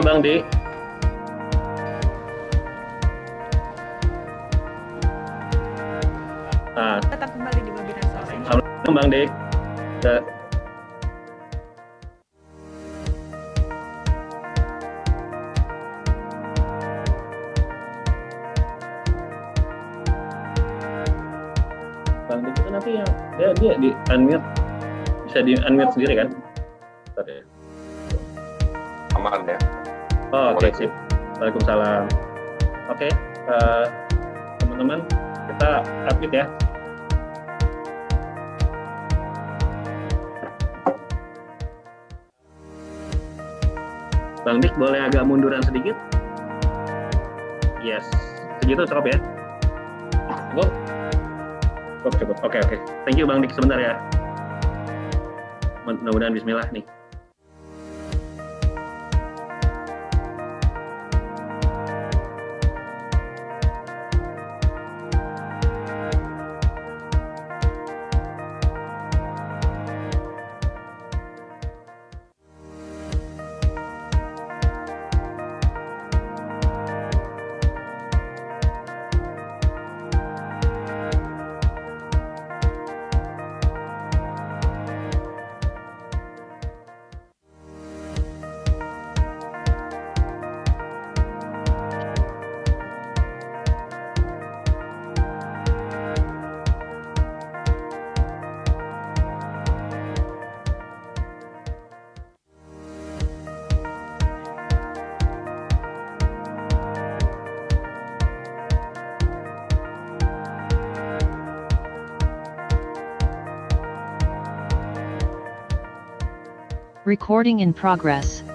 Halo Bang Dik. Tetap kembali di webinar sore. Assalamualaikum Bang Dik. Bang Dik itu nanti yang dia di unmute, bisa di unmute sendiri kan? Bentar ya. Aman ya. Oh, oke, sip. Waalaikumsalam. Oke, teman-teman, kita update ya. Bang Dik boleh agak munduran sedikit? Yes, segitu cukup ya? Cukup? Cukup. Oke. Thank you Bang Dik, sebentar ya. Mudah-mudahan bismillah nih. Recording in progress.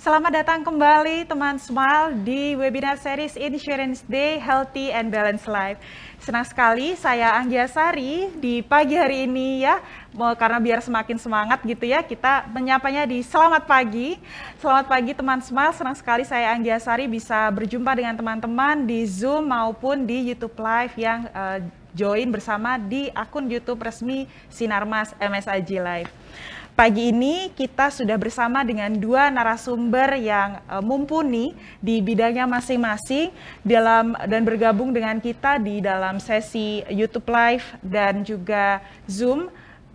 Selamat datang kembali teman Smile di webinar series Insurance Day Healthy and Balanced Life. Senang sekali saya Anggia Sari di pagi hari ini ya, karena biar semakin semangat gitu ya, kita menyapanya di selamat pagi. Selamat pagi teman Smile, senang sekali saya Anggia Sari bisa berjumpa dengan teman-teman di Zoom maupun di YouTube Live yang join bersama di akun YouTube resmi Sinarmas MSIG Live. Pagi ini kita sudah bersama dengan dua narasumber yang mumpuni di bidangnya masing-masing dan bergabung dengan kita di dalam sesi YouTube Live dan juga Zoom,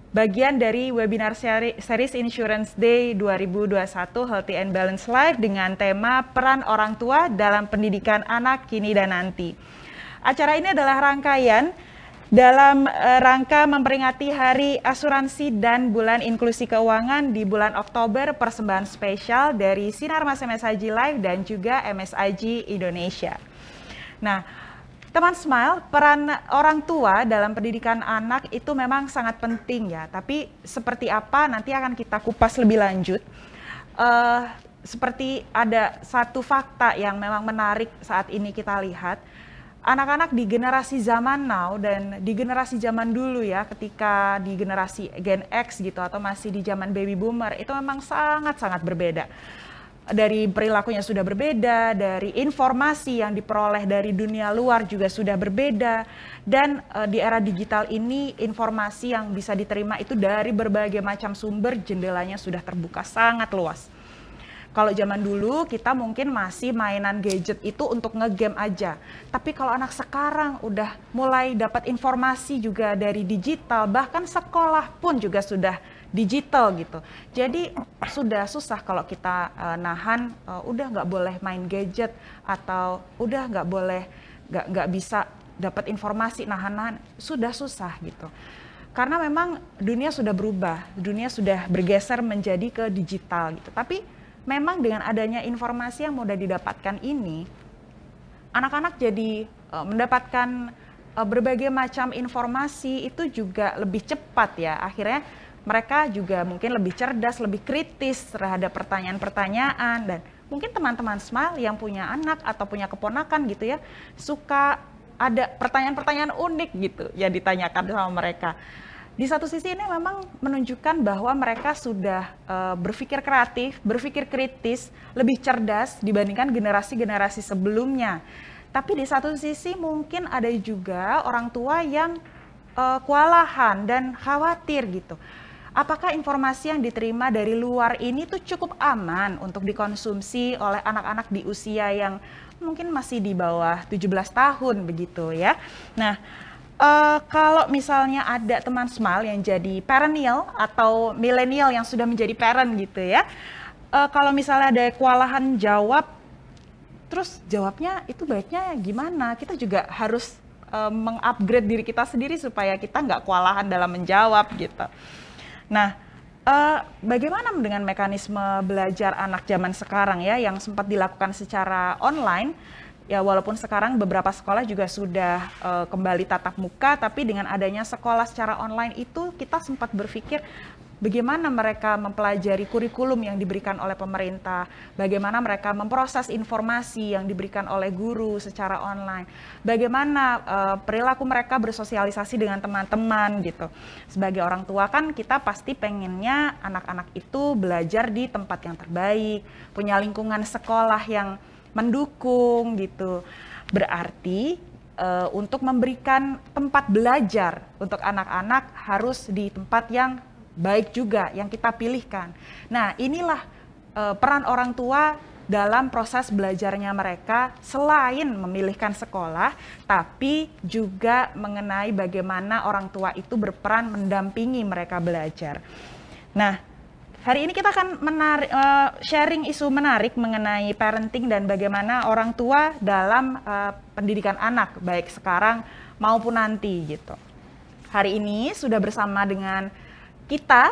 bagian dari webinar series Insurance Day 2021 Healthy and Balanced Life dengan tema peran orang tua dalam pendidikan anak kini dan nanti. Acara ini adalah rangkaian dalam rangka memperingati Hari Asuransi dan Bulan Inklusi Keuangan di bulan Oktober, persembahan spesial dari Sinarmas MSIG Live dan juga MSIG Indonesia. Nah, teman Smile, peran orang tua dalam pendidikan anak itu memang sangat penting ya, tapi seperti apa nanti akan kita kupas lebih lanjut. Seperti ada satu fakta yang memang menarik saat ini kita lihat, anak-anak di generasi zaman now dan di generasi zaman dulu ya, ketika di generasi Gen X gitu atau masih di zaman baby boomer, itu memang sangat-sangat berbeda. Dari perilakunya sudah berbeda, dari informasi yang diperoleh dari dunia luar juga sudah berbeda, dan di era digital ini informasi yang bisa diterima itu dari berbagai macam sumber, jendelanya sudah terbuka sangat luas. Kalau zaman dulu kita mungkin masih mainan gadget itu untuk ngegame aja. Tapi kalau anak sekarang udah mulai dapat informasi juga dari digital, bahkan sekolah pun juga sudah digital gitu. Jadi sudah susah kalau kita nahan, udah nggak boleh main gadget atau udah nggak bisa dapat informasi, nahan-nahan, sudah susah gitu. Karena memang dunia sudah berubah, dunia sudah bergeser menjadi ke digital gitu. Tapi memang dengan adanya informasi yang mudah didapatkan ini, anak-anak jadi mendapatkan berbagai macam informasi itu juga lebih cepat ya. Akhirnya mereka juga mungkin lebih cerdas, lebih kritis terhadap pertanyaan-pertanyaan, dan mungkin teman-teman Smile yang punya anak atau punya keponakan gitu ya, suka ada pertanyaan-pertanyaan unik gitu ya ditanyakan sama mereka. Di satu sisi ini memang menunjukkan bahwa mereka sudah berpikir kreatif, berpikir kritis, lebih cerdas dibandingkan generasi-generasi sebelumnya. Tapi di satu sisi mungkin ada juga orang tua yang kewalahan dan khawatir gitu. Apakah informasi yang diterima dari luar ini tuh cukup aman untuk dikonsumsi oleh anak-anak di usia yang mungkin masih di bawah 17 tahun begitu ya. Nah, kalau misalnya ada teman Smile yang jadi perennial atau milenial yang sudah menjadi parent gitu ya, kalau misalnya ada kewalahan jawab, terus jawabnya itu baiknya gimana? Kita juga harus mengupgrade diri kita sendiri supaya kita nggak kewalahan dalam menjawab gitu. Nah, bagaimana dengan mekanisme belajar anak zaman sekarang ya, yang sempat dilakukan secara online? Ya, walaupun sekarang beberapa sekolah juga sudah kembali tatap muka, tapi dengan adanya sekolah secara online itu kita sempat berpikir bagaimana mereka mempelajari kurikulum yang diberikan oleh pemerintah, bagaimana mereka memproses informasi yang diberikan oleh guru secara online, bagaimana perilaku mereka bersosialisasi dengan teman-teman gitu. Sebagai orang tua kan kita pasti pengennya anak-anak itu belajar di tempat yang terbaik, punya lingkungan sekolah yang mendukung gitu. Berarti untuk memberikan tempat belajar untuk anak-anak harus di tempat yang baik juga yang kita pilihkan. Nah, inilah peran orang tua dalam proses belajarnya mereka, selain memilihkan sekolah, tapi juga mengenai bagaimana orang tua itu berperan mendampingi mereka belajar. Nah, hari ini kita akan sharing isu menarik mengenai parenting dan bagaimana orang tua dalam pendidikan anak, baik sekarang maupun nanti gitu. Hari ini sudah bersama dengan kita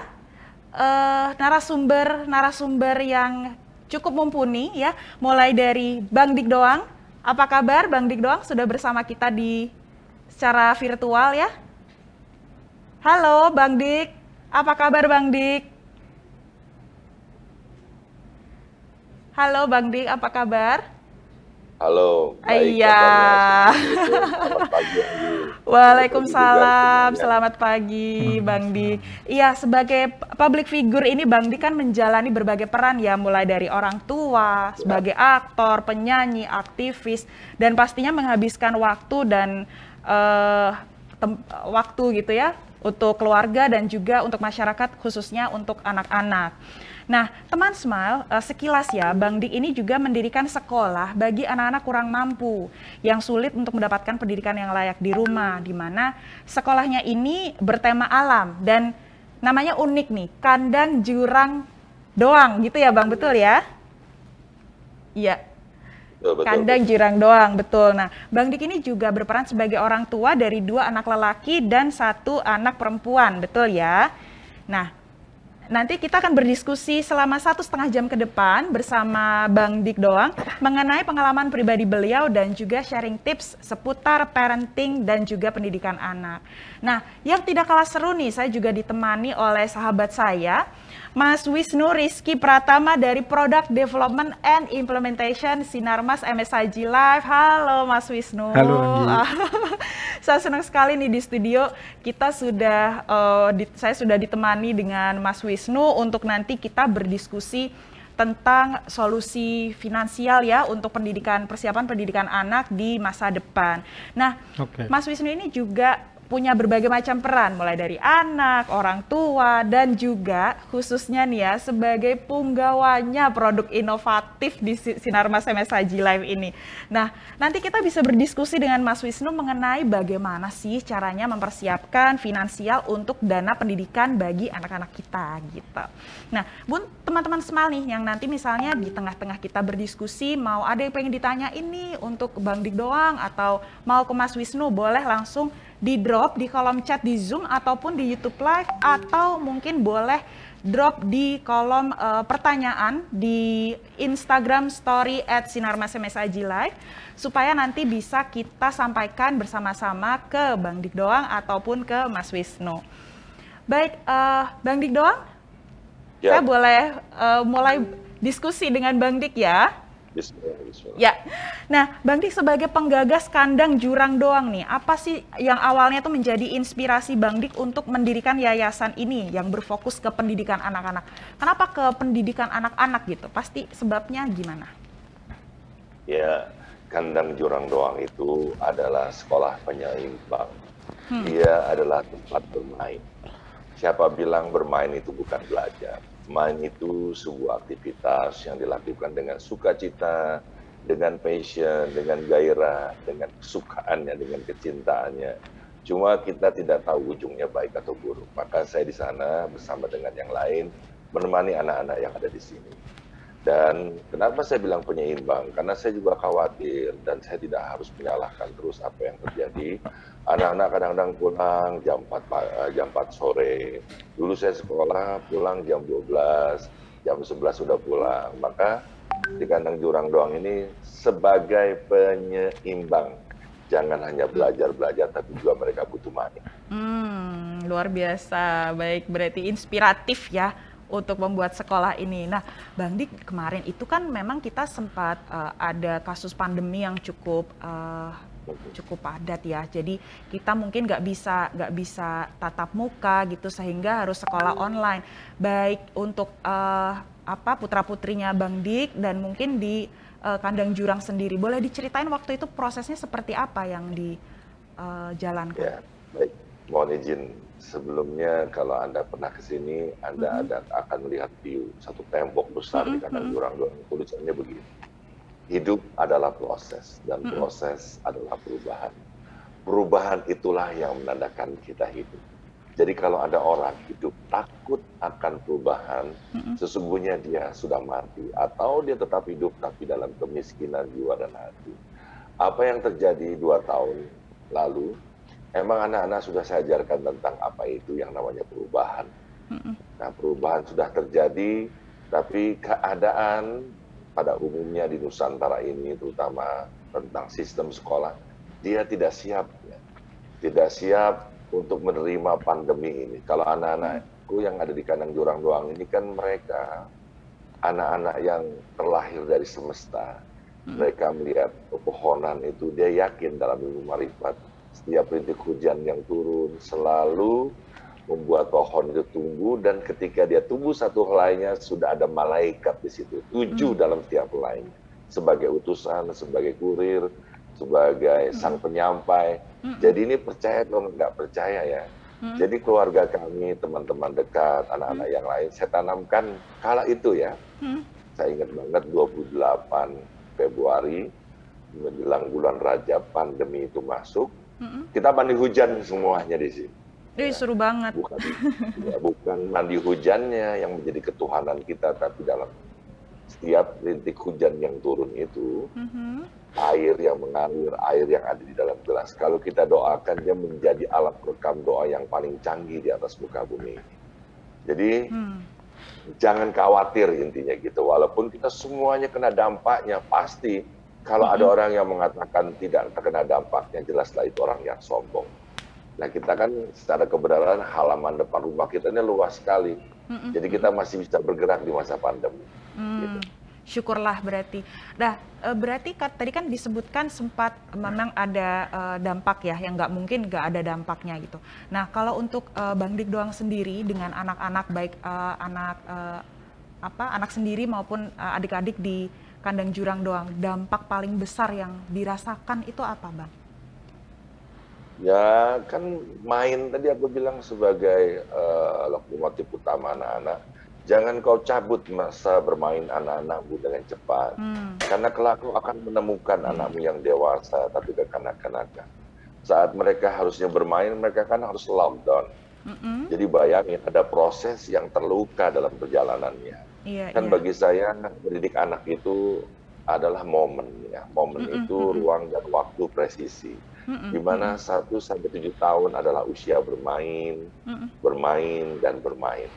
narasumber yang cukup mumpuni ya, mulai dari Bang Dik Doang. Apa kabar Bang Dik Doang? Sudah bersama kita secara virtual ya. Halo Bang Dik, apa kabar Bang Dik? Halo Bang Dik, apa kabar? Halo, baik. Iya. Selamat pagi. Waalaikumsalam, selamat pagi Bang Dik. Iya, sebagai public figure ini Bang Dik kan menjalani berbagai peran ya, mulai dari orang tua, sebagai aktor, penyanyi, aktivis, dan pastinya menghabiskan waktu dan waktu gitu ya untuk keluarga dan juga untuk masyarakat, khususnya untuk anak-anak. Nah, teman Smile, sekilas ya, Bang Dik ini juga mendirikan sekolah bagi anak-anak kurang mampu yang sulit untuk mendapatkan pendidikan yang layak di rumah, di mana sekolahnya ini bertema alam dan namanya unik nih, Kandang Jurang Doang, gitu ya Bang, betul ya? Iya. Betul. Kandang Jurang Doang, betul. Nah, Bang Dik ini juga berperan sebagai orang tua dari 2 anak lelaki dan 1 anak perempuan, betul ya? Nah, nanti kita akan berdiskusi selama 1,5 jam ke depan bersama Bang Dik Doang mengenai pengalaman pribadi beliau dan juga sharing tips seputar parenting dan juga pendidikan anak. Nah, yang tidak kalah seru nih, saya juga ditemani oleh sahabat saya, Mas Wisnu Rizky Pratama dari Product Development and Implementation Sinarmas MSIG Live. Halo Mas Wisnu. Halo Anggi. Saya senang sekali nih di studio kita sudah, saya sudah ditemani dengan Mas Wisnu untuk nanti kita berdiskusi tentang solusi finansial ya untuk persiapan pendidikan anak di masa depan. Nah, Mas Wisnu ini juga punya berbagai macam peran, mulai dari anak, orang tua, dan juga khususnya nih ya sebagai punggawanya produk inovatif di Sinarmas MS Haji Live ini. Nah, nanti kita bisa berdiskusi dengan Mas Wisnu mengenai bagaimana sih caranya mempersiapkan finansial untuk dana pendidikan bagi anak-anak kita gitu. Nah, Bun, teman-teman Smile nih yang nanti misalnya di tengah-tengah kita berdiskusi mau ada yang pengen ditanya ini untuk Bang Dik doang atau mau ke Mas Wisnu, boleh langsung di drop di kolom chat di Zoom ataupun di YouTube Live, atau mungkin boleh drop di kolom pertanyaan di Instagram Story @sinarmas_mshaji_live supaya nanti bisa kita sampaikan bersama-sama ke Bang Dik doang ataupun ke Mas Wisnu. Baik, Bang Dik doang, Ya. saya boleh mulai diskusi dengan Bang Dik ya? Bismillah. Ya, nah Bang Dik sebagai penggagas kandang jurang doang nih, apa sih yang awalnya tuh menjadi inspirasi Bang Dik untuk mendirikan yayasan ini yang berfokus ke pendidikan anak-anak? Kenapa ke pendidikan anak-anak gitu? Pasti sebabnya gimana? Ya, kandang jurang doang itu adalah sekolah penyeimbang. Dia adalah tempat bermain. Siapa bilang bermain itu bukan belajar? Main itu sebuah aktivitas yang dilakukan dengan sukacita, dengan passion, dengan gairah, dengan kesukaannya, dengan kecintaannya. Cuma kita tidak tahu ujungnya baik atau buruk. Maka saya di sana bersama dengan yang lain menemani anak-anak yang ada di sini. Dan kenapa saya bilang penyeimbang? Karena saya juga khawatir dan saya tidak harus menyalahkan terus apa yang terjadi. Anak-anak kadang-kadang pulang jam 4 sore. Dulu saya sekolah pulang jam 12, jam 11 sudah pulang. Maka di kandang jurang doang ini sebagai penyeimbang. Jangan hanya belajar-belajar, tapi juga mereka butuh main. Luar biasa. Baik, berarti inspiratif ya untuk membuat sekolah ini. Nah, Bang Dik, kemarin itu kan memang kita sempat ada kasus pandemi yang cukup padat ya. Jadi kita mungkin nggak bisa tatap muka gitu sehingga harus sekolah online. Baik untuk putra-putrinya Bang Dik dan mungkin di kandang jurang sendiri. Boleh diceritain waktu itu prosesnya seperti apa yang dijalankan? Ya, baik. Mohon izin. Sebelumnya kalau Anda pernah ke sini, Anda akan melihat view satu tembok besar di kandang jurang doang. Tulisannya begini. Hidup adalah proses dan proses adalah perubahan. Perubahan itulah yang menandakan kita hidup. Jadi kalau ada orang hidup takut akan perubahan, sesungguhnya dia sudah mati atau dia tetap hidup tapi dalam kemiskinan jiwa dan hati. Apa yang terjadi 2 tahun lalu? Emang anak-anak sudah saya ajarkan tentang apa itu yang namanya perubahan. Nah, perubahan sudah terjadi, tapi keadaan pada umumnya di Nusantara ini, terutama tentang sistem sekolah, dia tidak siap. Ya. Tidak siap untuk menerima pandemi ini. Kalau anak-anakku yang ada di kandang jurang doang ini kan mereka, anak-anak yang terlahir dari semesta. Mereka melihat pepohonan itu, dia yakin dalam ilmu marifat. Setiap rintik hujan yang turun selalu membuat pohon itu tumbuh, dan ketika dia tumbuh satu helainya sudah ada malaikat di situ, 7 dalam setiap helainya, sebagai utusan, sebagai kurir, sebagai sang penyampai. Jadi ini percaya atau nggak percaya ya. Jadi keluarga kami, teman-teman dekat, anak-anak yang lain, saya tanamkan kala itu ya. Saya ingat banget 28 Februari menjelang bulan Rajab, pandemi itu masuk. Kita mandi hujan semuanya di sini. Seru banget. Bukan mandi hujannya yang menjadi ketuhanan kita, tapi dalam setiap rintik hujan yang turun itu, air yang mengalir, air yang ada di dalam gelas. Kalau kita doakan, dia menjadi alat rekam doa yang paling canggih di atas muka bumi ini. Jadi, jangan khawatir intinya gitu. Walaupun kita semuanya kena dampaknya, pasti. Kalau ada orang yang mengatakan tidak terkena dampaknya, jelaslah itu orang yang sombong. Nah, kita kan secara kebenaran halaman depan rumah kita ini luas sekali. Jadi kita masih bisa bergerak di masa pandemi. Gitu. Syukurlah berarti. Nah, berarti tadi kan disebutkan sempat memang ada dampak ya, yang nggak mungkin nggak ada dampaknya gitu. Nah, kalau untuk Bang Dik doang sendiri dengan anak-anak, baik anak sendiri maupun adik-adik di kandang jurang doang, dampak paling besar yang dirasakan itu apa, Bang? Ya kan main tadi aku bilang sebagai lokomotif utama anak-anak. Jangan kau cabut masa bermain anak-anakmu dengan cepat. Karena kelak kau akan menemukan anakmu yang dewasa tapi kekanak-kanakan. Saat mereka harusnya bermain, mereka kan harus lockdown. Jadi bayangin ada proses yang terluka dalam perjalanannya. Iya, Kan iya. bagi saya mendidik anak itu adalah momen ya. Momen itu ruang dan waktu presisi. Di mana 1 sampai 7 tahun adalah usia bermain, bermain dan bermain.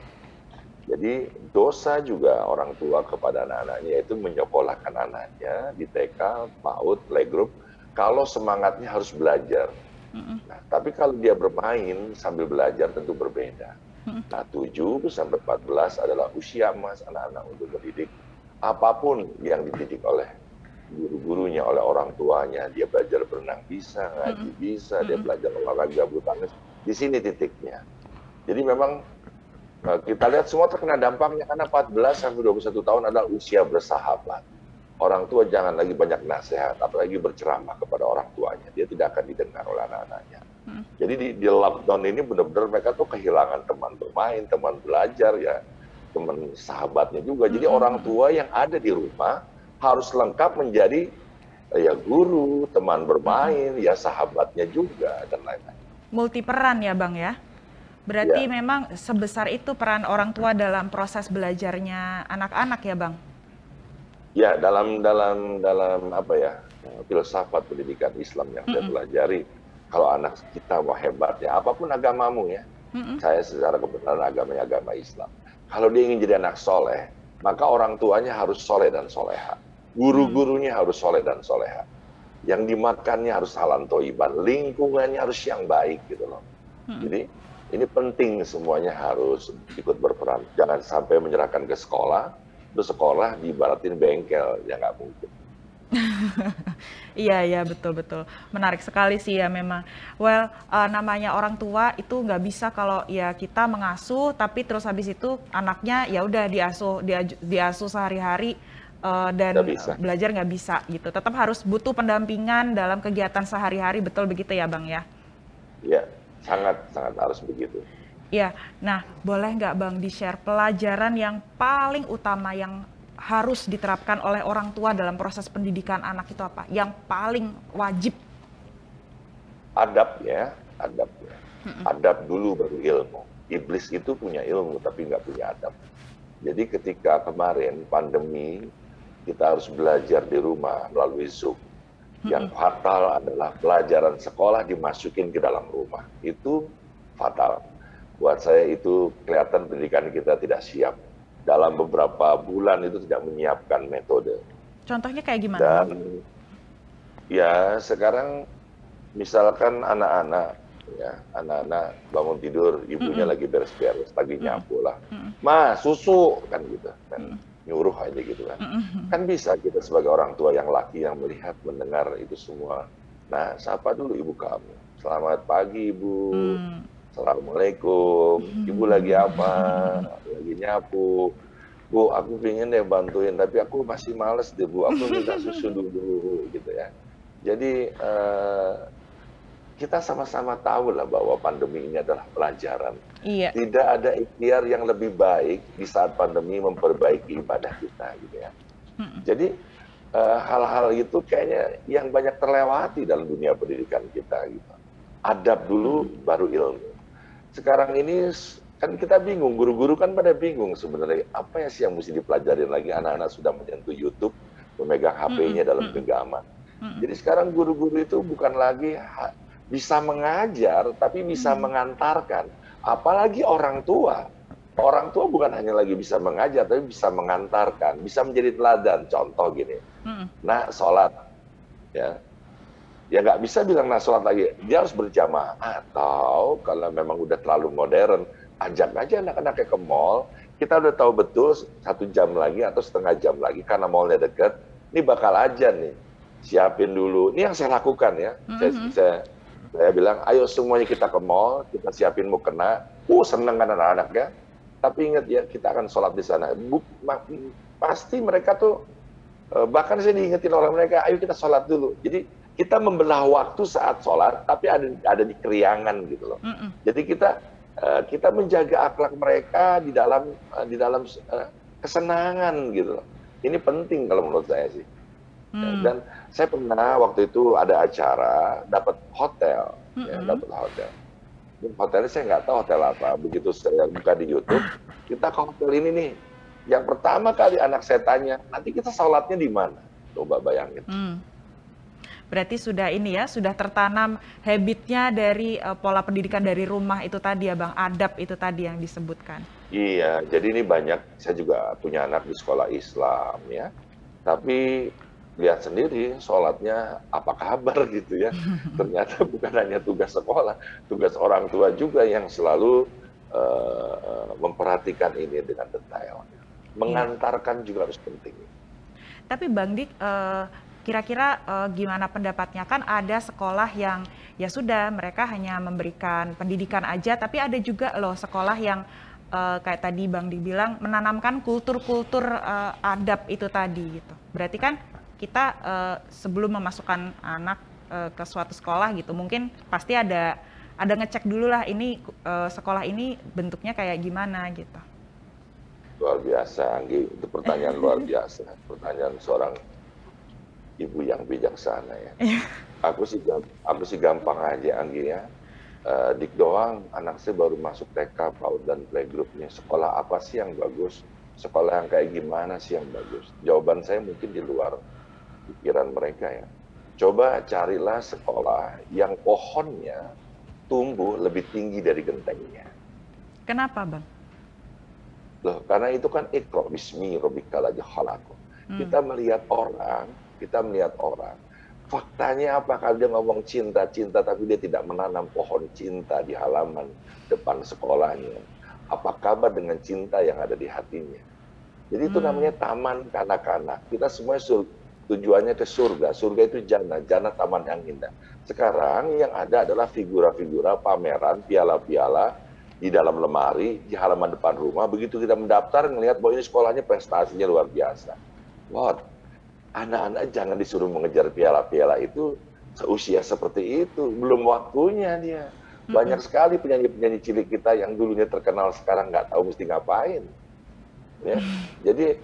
Jadi dosa juga orang tua kepada anak-anaknya itu menyekolahkan anaknya di TK, PAUD, playgroup kalau semangatnya harus belajar. Nah, tapi kalau dia bermain sambil belajar tentu berbeda. Nah, 7 sampai 14 adalah usia emas anak-anak untuk mendidik apapun yang dididik oleh guru-gurunya, oleh orang tuanya. Dia belajar berenang bisa, ngaji bisa, dia belajar olahraga bulu tangkis. Di sini titiknya. Jadi memang kita lihat semua terkena dampaknya karena 14 sampai 21 tahun adalah usia bersahabat. Orang tua jangan lagi banyak nasihat, apalagi berceramah kepada orang tuanya. Dia tidak akan didengar oleh anak-anaknya. Jadi di lockdown ini benar-benar mereka tuh kehilangan teman bermain, teman belajar ya, teman sahabatnya juga. Jadi orang tua yang ada di rumah harus lengkap menjadi ya guru, teman bermain, ya sahabatnya juga dan lain-lain. Multi peran ya Bang ya. Berarti Ya. memang sebesar itu peran orang tua dalam proses belajarnya anak-anak ya Bang? Ya, dalam apa ya, filsafat pendidikan Islam yang saya pelajari, kalau anak kita mau hebat ya, apapun agamamu ya, saya secara kebenaran agamanya agama Islam. Kalau dia ingin jadi anak soleh, maka orang tuanya harus soleh dan soleha. Guru-gurunya harus soleh dan soleha. Yang dimakannya harus halal toiban, lingkungannya harus yang baik gitu loh. Jadi ini penting semuanya harus ikut berperan. Jangan sampai menyerahkan ke sekolah, terus sekolah diibaratin bengkel, ya nggak mungkin. Iya, iya, betul-betul. Menarik sekali sih ya memang. Well, namanya orang tua itu nggak bisa kalau ya kita mengasuh, tapi terus habis itu anaknya ya udah diasuh sehari-hari dan Nggak bisa. belajar nggak bisa gitu. Tetap harus butuh pendampingan dalam kegiatan sehari-hari, betul begitu ya Bang ya? Ya, sangat harus begitu. Iya, nah boleh nggak Bang di-share pelajaran yang paling utama yang harus diterapkan oleh orang tua dalam proses pendidikan anak itu apa? Yang paling wajib? Adab ya, adab ya. Adab dulu baru ilmu. Iblis itu punya ilmu tapi nggak punya adab. Jadi ketika kemarin pandemi, kita harus belajar di rumah melalui Zoom. Yang fatal adalah pelajaran sekolah dimasukin ke dalam rumah. Itu fatal. Buat saya itu kelihatan pendidikan kita tidak siap. Dalam beberapa bulan itu tidak menyiapkan metode. Contohnya kayak gimana? Dan ya sekarang misalkan anak-anak bangun tidur, ibunya lagi beres-beres, lagi nyapu lah. Ma, susu, kan gitu. Kan nyuruh aja gitu kan. Kan bisa kita sebagai orang tua yang laki yang melihat, mendengar itu semua. Nah, sapa dulu ibu kamu. Selamat pagi ibu. Assalamualaikum, ibu lagi apa? Lagi nyapu. Bu, aku pengen deh bantuin, tapi aku masih males deh Bu, aku minta susu dulu, gitu ya. Jadi kita sama-sama tahu lah bahwa pandemi ini adalah pelajaran. Iya. Tidak ada ikhtiar yang lebih baik di saat pandemi memperbaiki ibadah kita, gitu ya. Jadi hal-hal itu kayaknya yang banyak terlewati dalam dunia pendidikan kita, gitu. Adab dulu, baru ilmu. Sekarang ini kan kita bingung, guru-guru kan pada bingung sebenarnya apa ya sih yang mesti dipelajarin lagi. Anak-anak sudah menyentuh YouTube, memegang HP-nya dalam genggaman. Jadi sekarang guru-guru itu bukan lagi bisa mengajar, tapi bisa mengantarkan. Apalagi orang tua. Orang tua bukan hanya lagi bisa mengajar, tapi bisa mengantarkan, bisa menjadi teladan. Contoh gini, nah sholat, ya nggak bisa bilang nah sholat lagi, dia harus berjamaah. Atau kalau memang udah terlalu modern, ajak aja anak-anaknya ke mall, kita udah tahu betul 1 jam lagi atau setengah jam lagi, karena mallnya dekat, ini bakal aja nih, siapin dulu. Ini yang saya lakukan ya, saya bilang, ayo semuanya kita ke mall, kita siapin mukena, seneng kan anak-anaknya, tapi ingat ya, kita akan sholat di sana. Pasti mereka tuh, bahkan saya diingetin oleh mereka, ayo kita sholat dulu. Jadi kita membelah waktu saat sholat, tapi ada di keriangan gitu loh. Jadi kita menjaga akhlak mereka di dalam kesenangan gitu loh. Ini penting kalau menurut saya sih. Dan saya pernah waktu itu ada acara dapat hotel, dapat hotel. Hotelnya saya nggak tahu hotel apa. Begitu saya buka di YouTube, kita ke hotel ini nih. Yang pertama kali anak saya tanya, nanti kita sholatnya di mana? Coba bayangin. Berarti sudah ini ya, sudah tertanam habitnya dari pola pendidikan dari rumah itu tadi ya Bang, adab itu tadi yang disebutkan. Iya, jadi ini banyak, saya juga punya anak di sekolah Islam ya. Tapi lihat sendiri sholatnya apa kabar gitu ya. Ternyata bukan hanya tugas sekolah, tugas orang tua juga yang selalu memperhatikan ini dengan detail. Mengantarkan juga harus penting. Tapi Bang Dik, kira-kira gimana pendapatnya? Kan ada sekolah yang ya sudah mereka hanya memberikan pendidikan aja, tapi ada juga loh sekolah yang kayak tadi Bang Dik bilang menanamkan kultur-kultur adab itu tadi gitu. Berarti kan kita sebelum memasukkan anak ke suatu sekolah gitu, mungkin pasti ada ngecek dulu lah ini sekolah ini bentuknya kayak gimana gitu. Luar biasa, Anggi. Itu pertanyaan luar biasa. Pertanyaan seorang ibu yang bijaksana ya. Aku sih gampang aja, Anggi ya. Dik doang, anak saya baru masuk TK, PAUD dan playgroup-nya. Sekolah apa sih yang bagus? Sekolah yang kayak gimana sih yang bagus? Jawaban saya mungkin di luar pikiran mereka ya. Coba carilah sekolah yang pohonnya tumbuh lebih tinggi dari gentengnya. Kenapa Bang? Loh, karena itu kan Iqra bismi rabbikal ladzi khalaq. Kita melihat orang. Faktanya apa? Kalau dia ngomong cinta-cinta tapi dia tidak menanam pohon cinta di halaman depan sekolahnya. Apa kabar dengan cinta yang ada di hatinya? Jadi itu namanya taman kanak-kanak. Kita semua tujuannya ke surga. Surga itu jannah taman yang indah. Sekarang yang ada adalah figura-figura pameran, piala-piala di dalam lemari, di halaman depan rumah. Begitu kita mendaftar, ngelihat bahwa ini sekolahnya prestasinya luar biasa. Wah, anak-anak jangan disuruh mengejar piala-piala itu seusia seperti itu. Belum waktunya dia. Banyak sekali penyanyi-penyanyi cilik kita yang dulunya terkenal sekarang nggak tahu mesti ngapain. Ya. Jadi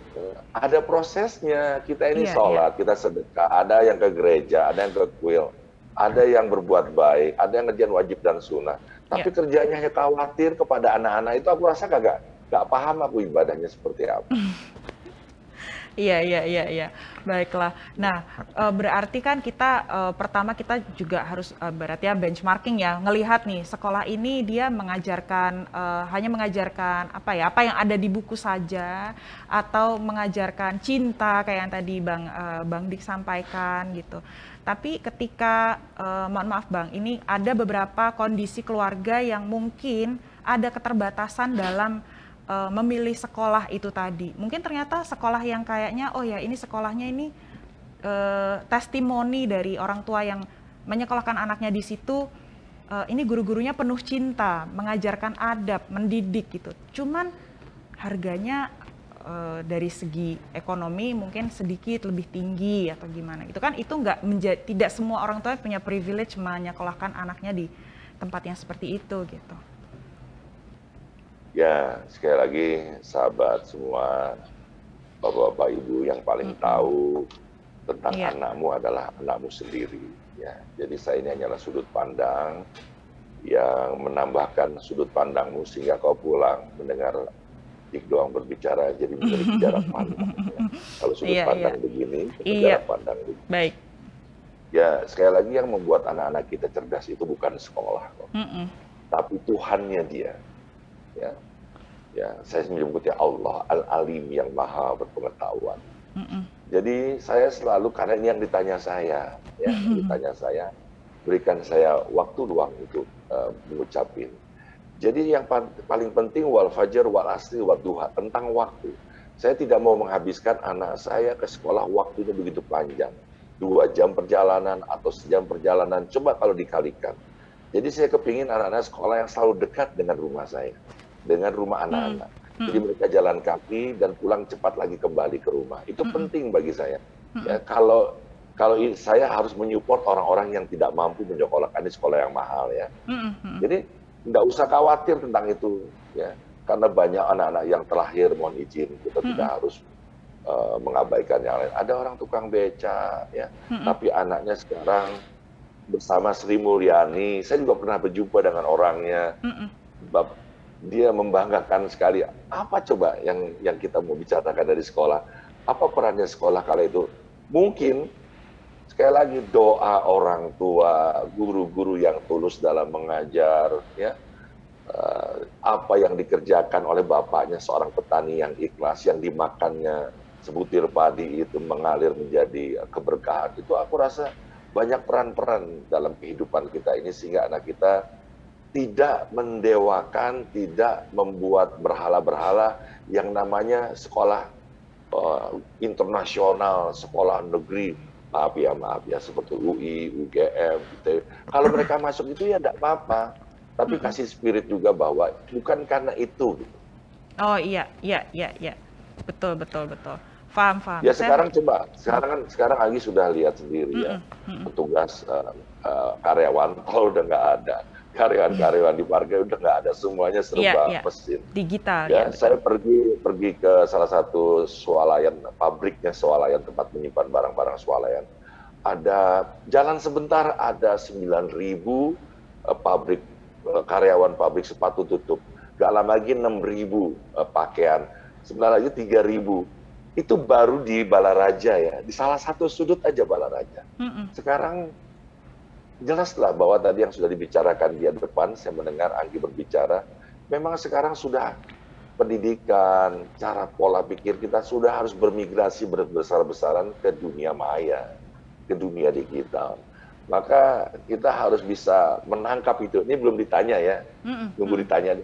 ada prosesnya. Kita ini sholat, kita sedekah. Ada yang ke gereja, ada yang ke kuil. Ada yang berbuat baik, ada yang ngerjain wajib dan sunnah. Tapi kerjanya hanya khawatir kepada anak-anak itu, aku rasa nggak paham aku ibadahnya seperti apa. Iya. Baiklah. Nah, berarti kan kita pertama kita juga harus berarti ya benchmarking ya, ngelihat nih sekolah ini dia mengajarkan hanya mengajarkan apa yang ada di buku saja atau mengajarkan cinta kayak yang tadi Bang Dik sampaikan gitu. Tapi ketika mohon maaf Bang, ini ada beberapa kondisi keluarga yang mungkin ada keterbatasan dalam memilih sekolah itu tadi. Mungkin ternyata sekolah yang kayaknya, oh ya ini sekolahnya ini testimoni dari orang tua yang menyekolahkan anaknya di situ, ini guru-gurunya penuh cinta, mengajarkan adab, mendidik gitu. Cuman harganya dari segi ekonomi mungkin sedikit lebih tinggi atau gimana. Itu kan itu tidak semua orang tua punya privilege menyekolahkan anaknya di tempat yang seperti itu gitu. Ya, sekali lagi sahabat semua, bapak-bapak ibu yang paling tahu tentang anakmu adalah anakmu sendiri. Ya, jadi saya ini hanyalah sudut pandang yang menambahkan sudut pandangmu sehingga kau pulang mendengar Dik doang berbicara jadi menjadi jarak pandang. Ya. Kalau sudut pandang begini, jarak pandang begini. Baik. Ya, sekali lagi yang membuat anak-anak kita cerdas itu bukan sekolah kok, tapi Tuhannya dia. Ya, saya menyebutnya Allah Al-Alim yang maha berpengetahuan. Jadi saya selalu, karena ini yang ditanya saya, berikan saya waktu luang untuk mengucapin. Jadi yang paling penting wal fajar wal asri wal duha, tentang waktu. Saya tidak mau menghabiskan anak saya ke sekolah waktunya begitu panjang. 2 jam perjalanan atau sejam perjalanan, coba kalau dikalikan. Jadi saya kepingin anak-anak sekolah yang selalu dekat dengan rumah saya, dengan rumah anak-anak. Jadi mereka jalan kaki dan pulang cepat lagi kembali ke rumah. Itu penting bagi saya. Ya, kalau kalau saya harus menyupport orang-orang yang tidak mampu menyekolahkan di sekolah yang mahal ya. Jadi nggak usah khawatir tentang itu ya, karena banyak anak-anak yang terlahir, mohon izin, kita tidak harus mengabaikan yang lain. Ada orang tukang beca ya, tapi anaknya sekarang bersama Sri Mulyani, saya juga pernah berjumpa dengan orangnya. Dia membanggakan sekali. Apa coba yang kita mau bicarakan dari sekolah? Apa perannya sekolah kala itu? Mungkin sekali lagi doa orang tua, guru-guru yang tulus dalam mengajar, ya, apa yang dikerjakan oleh bapaknya seorang petani yang ikhlas, yang dimakannya sebutir padi itu mengalir menjadi keberkahan. Itu aku rasa banyak peran-peran dalam kehidupan kita ini sehingga anak kita tidak mendewakan, tidak membuat berhala-berhala yang namanya sekolah internasional, sekolah negeri. Maaf ya, seperti UI, UGM, gitu. Kalau mereka masuk itu ya tidak apa-apa, tapi kasih spirit juga bahwa bukan karena itu. Gitu. Oh iya, betul. Paham. Ya sekarang coba, sekarang Agi sudah lihat sendiri ya, petugas karyawan tol udah nggak ada, karyawan di parkir udah nggak ada, semuanya serba mesin. Digital. Ya, saya pergi ke salah satu swalayan, pabriknya swalayan, tempat menyimpan barang-barang swalayan. Ada jalan sebentar ada 9.000 pabrik karyawan pabrik sepatu tutup. Gak lama lagi 6.000 pakaian. Sebentar lagi 3.000. Itu baru di Balaraja ya, di salah satu sudut aja Balaraja. Sekarang jelaslah bahwa tadi yang sudah dibicarakan di depan, saya mendengar Anggi berbicara, memang sekarang sudah pendidikan, cara pola pikir kita sudah harus bermigrasi besar-besaran ke dunia maya, ke dunia digital. Maka kita harus bisa menangkap itu. Ini belum ditanya ya, nunggu ditanya.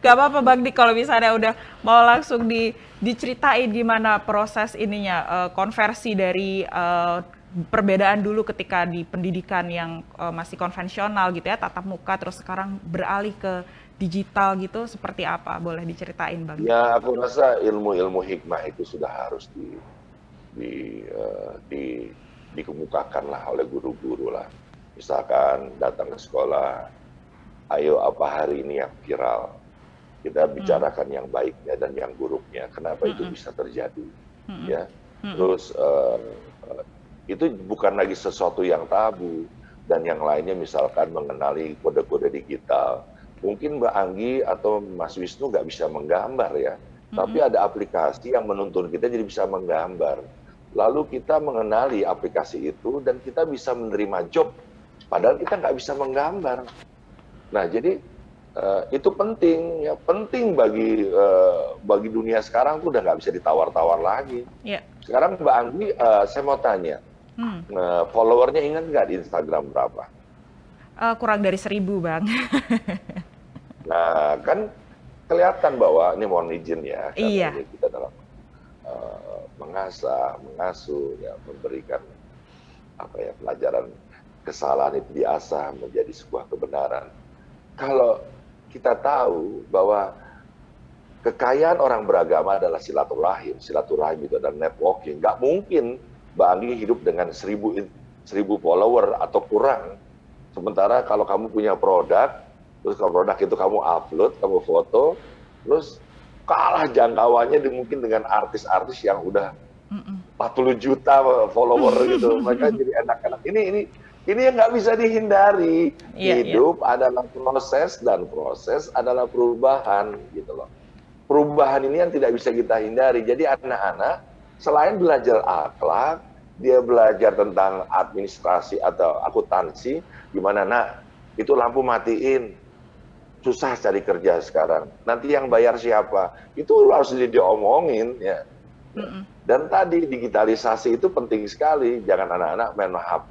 Gak apa-apa Bang Dik, kalau misalnya udah mau langsung diceritain gimana proses ininya, konversi dari perbedaan dulu ketika di pendidikan yang masih konvensional gitu ya, tatap muka, terus sekarang beralih ke digital gitu, seperti apa? Boleh diceritain Bang? Ya, aku rasa ilmu-ilmu hikmah itu sudah harus dikemukakan lah oleh guru-guru lah. Misalkan datang ke sekolah, ayo apa hari ini yang viral? Kita bicarakan yang baiknya dan yang buruknya. Kenapa itu bisa terjadi? Ya, terus itu bukan lagi sesuatu yang tabu, dan yang lainnya misalkan mengenali kode-kode digital. Mungkin Mbak Anggi atau Mas Wisnu nggak bisa menggambar ya, tapi ada aplikasi yang menuntun kita jadi bisa menggambar. Lalu kita mengenali aplikasi itu dan kita bisa menerima job, padahal kita nggak bisa menggambar. Nah jadi itu penting ya, penting bagi dunia sekarang tuh udah nggak bisa ditawar-tawar lagi. Sekarang Mbak Anggi, saya mau tanya, followernya ingat nggak di Instagram berapa? Kurang dari 1.000 Bang. Nah kan kelihatan bahwa ini mohon izin ya, karena kita dalam mengasah, mengasuh, ya, memberikan apa ya, pelajaran kesalahan itu diasah menjadi sebuah kebenaran. Kalau kita tahu bahwa kekayaan orang beragama adalah silaturahim itu adalah networking. Nggak mungkin Mbak Anggi hidup dengan 1.000 follower atau kurang. Sementara kalau kamu punya produk, terus kalau produk itu kamu upload, kamu foto, terus kalah jangkauannya mungkin dengan artis-artis yang udah 40 juta follower gitu. Mereka jadi enak-enak. Ini yang nggak bisa dihindari. Hidup adalah proses, dan proses adalah perubahan gitu loh. Perubahan ini yang tidak bisa kita hindari. Jadi anak-anak selain belajar akhlak, dia belajar tentang administrasi atau akuntansi, gimana nak, itu lampu matiin, susah cari kerja sekarang. Nanti yang bayar siapa? Itu harus diomongin ya. Dan tadi digitalisasi itu penting sekali. Jangan anak-anak main HP,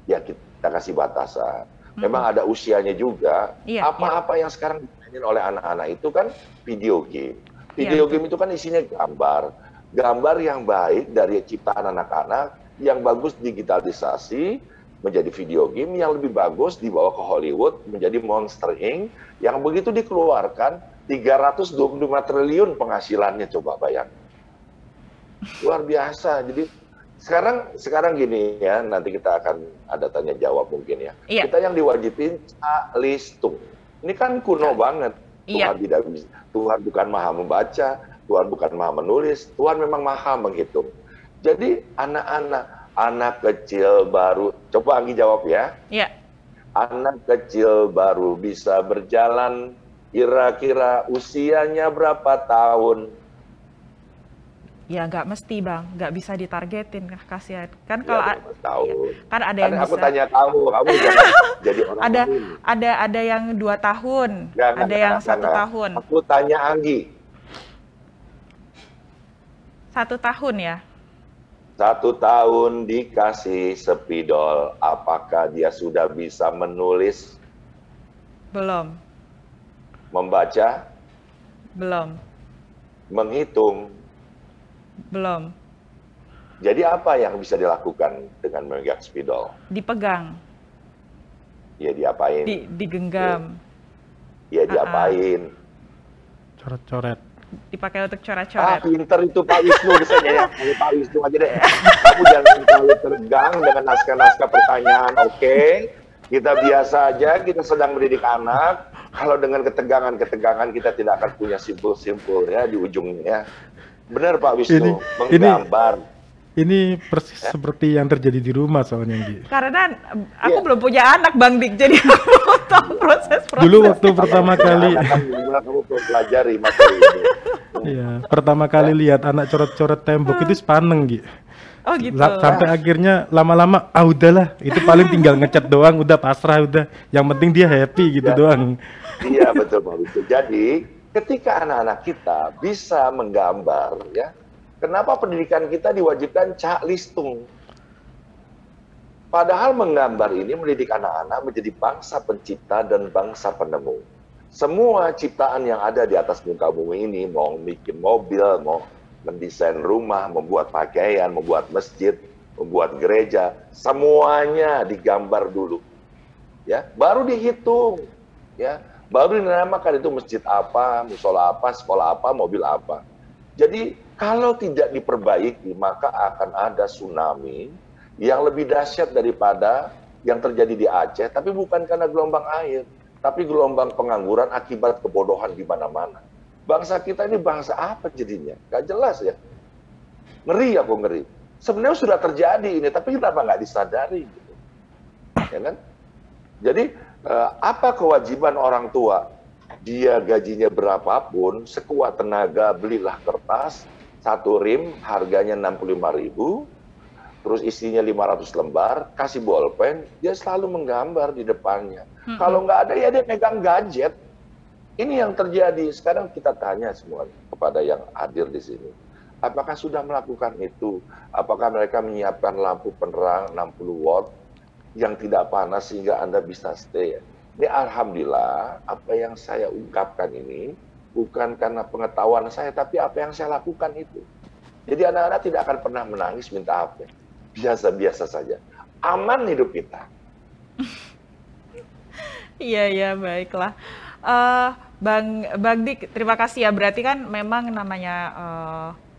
ya kita kasih batasan. Memang ada usianya juga. Apa-apa yang sekarang dimainin oleh anak-anak itu kan video game. Video game itu kan isinya gambar. Gambar yang baik dari ciptaan anak-anak, yang bagus digitalisasi menjadi video game, yang lebih bagus dibawa ke Hollywood menjadi Monster Inc. Yang begitu dikeluarkan 325 triliun penghasilannya, coba bayangkan. Luar biasa. Jadi Sekarang gini ya, nanti kita akan ada tanya jawab mungkin ya. Iya. Kita yang diwajibin listung. Ini kan kuno banget. Iya. Tuhan tidak bisa. Tuhan bukan maha membaca, Tuhan bukan maha menulis, Tuhan memang maha menghitung. Jadi anak kecil baru, coba Anggi jawab ya. Iya. Anak kecil baru bisa berjalan, kira-kira usianya berapa tahun? Ya nggak mesti Bang, nggak bisa ditargetin, kasihan. Kan kalau Ya, berapa tahun? kan ada yang Aku bisa. tanya kamu jangan jadi orang Ada lain. ada yang 2 tahun, Jangan, ada yang 1 jangan. tahun. Aku tanya Anggi, 1 tahun ya. 1 tahun dikasih spidol, apakah dia sudah bisa menulis, Belum, membaca, belum, menghitung? belum. Jadi apa yang bisa dilakukan dengan memegang spidol? Dipegang, Ya diapain? digenggam, Ya diapain? Coret-coret. dipakai untuk Ah, coret-coret. pinter itu Pak Wisnu biasanya ya. Pak Wisnu aja deh. Kamu jangan terlalu tegang dengan naskah-naskah pertanyaan, oke? Kita biasa aja, kita sedang mendidik anak. Kalau dengan ketegangan-ketegangan kita tidak akan punya simpul-simpul ya di ujungnya. Benar Pak Wisnu, menggambar. Ini persis seperti yang terjadi di rumah soalnya, Gi. Karena aku Iya. belum punya anak Bang Dik, jadi aku belum tahu proses. Dulu waktu pertama kali, Kamu pelajari materi ini. ya, pertama kali lihat anak coret-coret tembok itu sepaneng, Gi. Oh gitu. Sampai akhirnya lama-lama, udahlah, itu paling tinggal ngecat doang, udah pasrah, udah. Yang penting dia happy gitu doang. Iya betul Pak Wisnu. Jadi ketika anak-anak kita bisa menggambar ya, kenapa pendidikan kita diwajibkan cak listung? Padahal menggambar ini mendidik anak-anak menjadi bangsa pencipta dan bangsa penemu. Semua ciptaan yang ada di atas muka bumi ini, mau bikin mobil, mau mendesain rumah, membuat pakaian, membuat masjid, membuat gereja, semuanya digambar dulu. Ya, baru dihitung. Ya, baru dinamakan itu masjid apa, musola apa, sekolah apa, mobil apa. Jadi kalau tidak diperbaiki maka akan ada tsunami yang lebih dahsyat daripada yang terjadi di Aceh, tapi bukan karena gelombang air, tapi gelombang pengangguran akibat kebodohan di mana-mana. Bangsa kita ini bangsa apa jadinya? Gak jelas ya. Ngeri aku ngeri. Sebenarnya sudah terjadi ini, tapi kenapa nggak disadari? Gitu. Ya kan? Jadi apa kewajiban orang tua? Dia gajinya berapapun, sekuat tenaga belilah kertas, 1 rim harganya 65.000, terus isinya 500 lembar, kasih bolpen, dia selalu menggambar di depannya. Kalau nggak ada ya dia megang gadget. Ini yang terjadi. Sekarang kita tanya semua kepada yang hadir di sini. Apakah sudah melakukan itu? Apakah mereka menyiapkan lampu penerang 60 watt yang tidak panas sehingga Anda bisa stay? Ini alhamdulillah apa yang saya ungkapkan ini bukan karena pengetahuan saya, tapi apa yang saya lakukan itu. Jadi anak-anak tidak akan pernah menangis minta apa. Biasa-biasa saja. Aman hidup kita. Iya, baiklah. Bang Dik, terima kasih ya. Berarti kan memang namanya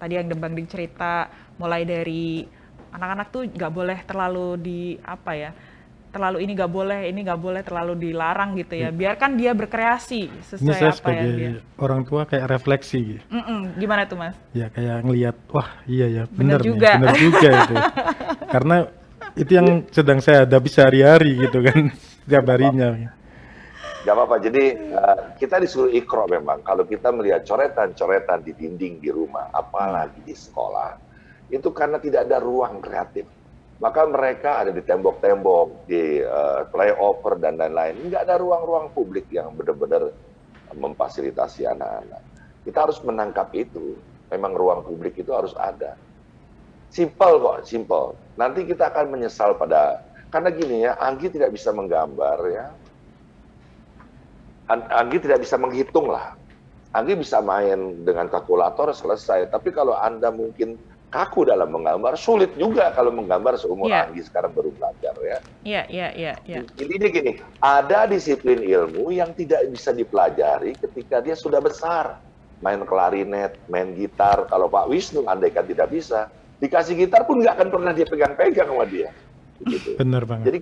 tadi yang Bang Dik cerita, mulai dari anak-anak tuh nggak boleh terlalu terlalu ini nggak boleh terlalu dilarang gitu ya. Biarkan dia berkreasi Ini sesuai saya apa yang dia. sebagai orang tua kayak refleksi, Gi. Gimana tuh Mas? Ya kayak ngelihat, wah iya ya, Bener bener nih, juga. bener juga itu. Karena itu yang sedang saya hadapi sehari-hari gitu kan, setiap harinya. Gak apa-apa, jadi kita disuruh ikro memang. Kalau kita melihat coretan-coretan di dinding di rumah, apalagi di sekolah, itu karena tidak ada ruang kreatif. Maka mereka ada di tembok-tembok, di flyover dan lain-lain. Nggak ada ruang-ruang publik yang benar-benar memfasilitasi anak-anak. Kita harus menangkap itu. Memang ruang publik itu harus ada. Simple kok, simple. Nanti kita akan menyesal karena gini ya, Anggi tidak bisa menggambar ya. Anggi tidak bisa menghitung lah. Anggi bisa main dengan kalkulator selesai. Tapi kalau Anda mungkin kaku dalam menggambar, sulit juga kalau menggambar seumur Anggi sekarang baru belajar ya. Iya. Intinya gini, ada disiplin ilmu yang tidak bisa dipelajari ketika dia sudah besar. Main klarinet, main gitar, kalau Pak Wisnu andaikan tidak bisa, Dikasih gitar pun nggak akan pernah dia pegang-pegang sama dia. Begitu. Bener banget. Jadi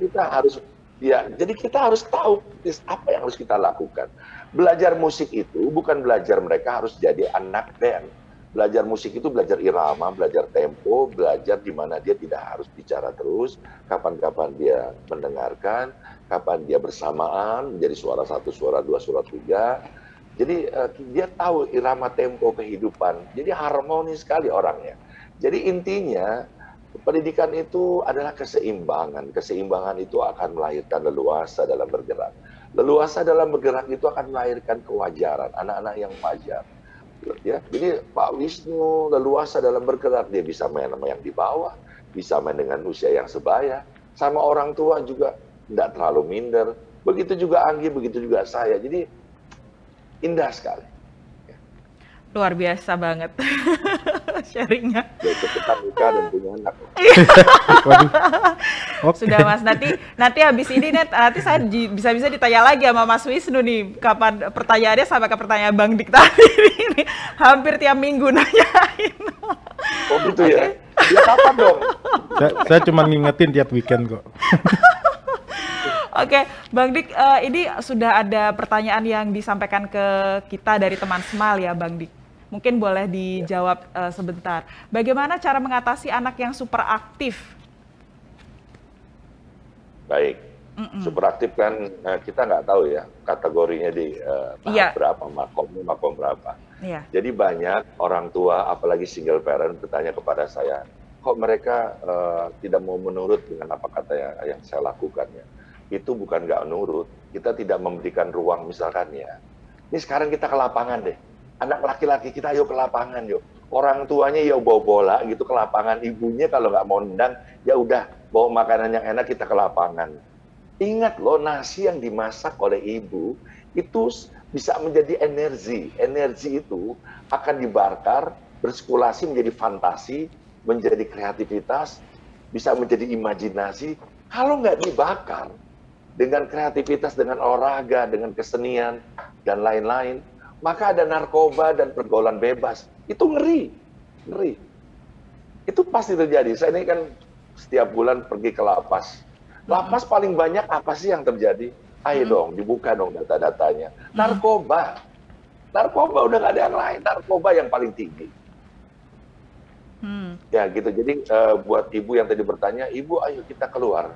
kita harus tahu apa yang harus kita lakukan. Belajar musik itu bukan belajar mereka harus jadi anak band. Belajar musik itu belajar irama, belajar tempo, belajar di mana dia tidak harus bicara terus, kapan-kapan dia mendengarkan, kapan dia bersamaan, menjadi suara satu, suara dua, suara tiga. Jadi dia tahu irama tempo kehidupan, jadi harmonis sekali orangnya. Jadi intinya, pendidikan itu adalah keseimbangan. Keseimbangan itu akan melahirkan leluasa dalam bergerak. Leluasa dalam bergerak itu akan melahirkan kewajaran, anak-anak yang wajar. Ya, jadi Pak Wisnu leluasa dalam bergerak, dia bisa main sama yang di bawah, bisa main dengan usia yang sebaya, sama orang tua juga tidak terlalu minder. Begitu juga Anggi, begitu juga saya. Jadi indah sekali. Luar biasa banget sharingnya. Ya, cepetan nikah dan punya anak. Waduh. Oke. Sudah Mas, nanti habis ini nanti saya bisa ditanya lagi sama Mas Wisnu nih, kapan pertanyaannya sampai ke pertanyaan Bang Dik tadi ini. Hampir tiap minggu nanyain. Oh gitu ya? Ya kapan dong? Saya cuma ngingetin tiap weekend kok. Oke, Bang Dik, ini sudah ada pertanyaan yang disampaikan ke kita dari teman Smile ya, Bang Dik. Mungkin boleh dijawab sebentar. Bagaimana cara mengatasi anak yang super aktif? Baik, super aktif kan kita nggak tahu ya kategorinya di tahap berapa, makom berapa. Iya. Jadi banyak orang tua, apalagi single parent, bertanya kepada saya, kok mereka tidak mau menurut dengan apa kata yang saya lakukan ya. Itu bukan nggak nurut, kita tidak memberikan ruang misalkan ya. Ini sekarang kita ke lapangan deh, anak laki-laki kita ayo ke lapangan yuk. Orang tuanya ya bawa bola gitu ke lapangan, ibunya kalau nggak mau nendang, ya udah bawa makanan yang enak kita ke lapangan. Ingat loh, nasi yang dimasak oleh ibu itu bisa menjadi energi. Energi itu akan dibakar, bersirkulasi menjadi fantasi, menjadi kreativitas, bisa menjadi imajinasi. Kalau nggak dibakar, dengan kreativitas, dengan olahraga, dengan kesenian, dan lain-lain, maka ada narkoba dan pergaulan bebas. Itu ngeri, ngeri. Itu pasti terjadi. Saya ini kan setiap bulan pergi ke lapas. Lapas paling banyak apa sih yang terjadi? Ayo dong, dibuka dong data-datanya. Narkoba. Narkoba udah nggak ada yang lain. Narkoba yang paling tinggi. Ya gitu. Jadi buat ibu yang tadi bertanya, ibu ayo kita keluar.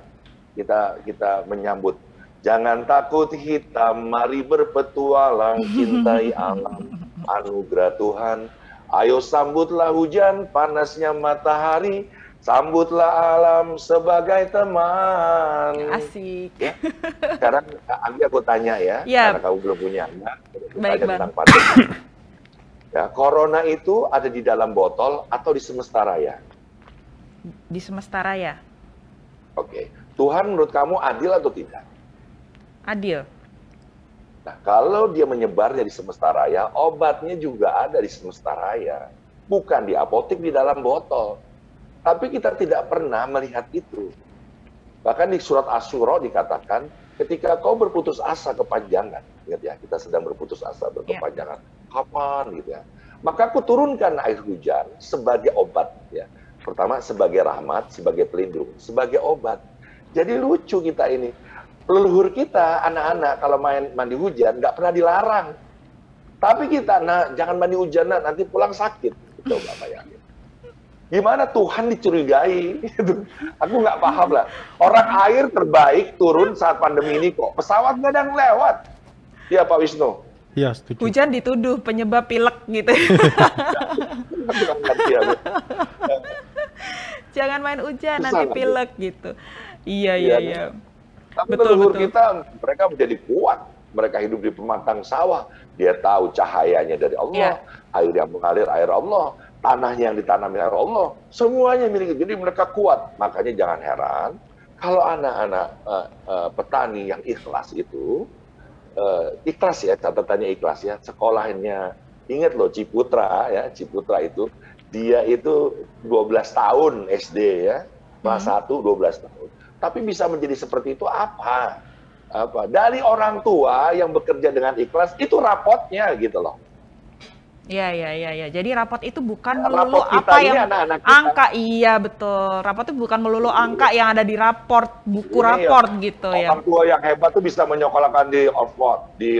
Kita menyambut. Jangan takut hitam, mari berpetualang, cintai alam, anugerah Tuhan. Ayo sambutlah hujan, panasnya matahari, sambutlah alam sebagai teman. Asik. Ya. Sekarang Anggi aku tanya ya, karena kamu belum punya anak, baik, tanya tentang pandemi. Ya, corona itu ada di dalam botol atau di semesta raya? Di semesta raya. Oke. Tuhan menurut kamu adil atau tidak? Adil. Nah, kalau dia menyebarnya di semesta raya, obatnya juga ada di semesta raya. Bukan di apotek, di dalam botol. Tapi kita tidak pernah melihat itu. Bahkan di surat Asy-Syura dikatakan, ketika kau berputus asa kepanjangan, ingat ya, kita sedang berputus asa berkepanjangan. Kapan gitu ya? Maka aku turunkan air hujan sebagai obat. Ya. Pertama, sebagai rahmat, sebagai pelindung, sebagai obat. Jadi lucu kita ini. Leluhur kita, anak-anak, kalau mandi hujan, nggak pernah dilarang. Tapi kita, nah, jangan mandi hujan, nanti pulang sakit. Coba bayangin. Gimana Tuhan dicurigai? Aku nggak paham lah. Orang air terbaik turun saat pandemi ini kok. Pesawat nggak ada yang lewat. Iya Pak Wisnu? Iya, setuju. Hujan dituduh penyebab pilek gitu. Jangan main hujan, nanti pilek gitu. Iya. Tapi leluhur kita, mereka menjadi kuat. Mereka hidup di pematang sawah. Dia tahu cahayanya dari Allah, air yang mengalir air Allah, tanahnya yang ditanami air Allah, semuanya milik. Jadi mereka kuat. Makanya jangan heran kalau anak-anak petani yang ikhlas itu, ikhlas ya, catatannya ikhlas ya, sekolahnya. Ingat loh Ciputra ya, Ciputra itu dia itu 12 tahun SD ya, kelas 1 12 tahun. Tapi bisa menjadi seperti itu apa? Dari orang tua yang bekerja dengan ikhlas, itu rapotnya gitu loh. Iya. Jadi rapot itu bukan Nah, melulu rapot kita apa ini yang anak-anak kita. angka, iya betul. Rapot itu bukan melulu angka yang ada di raport, buku Ini raport gitu ya. Orang tua yang hebat tuh bisa menyekolahkan di Oxford, di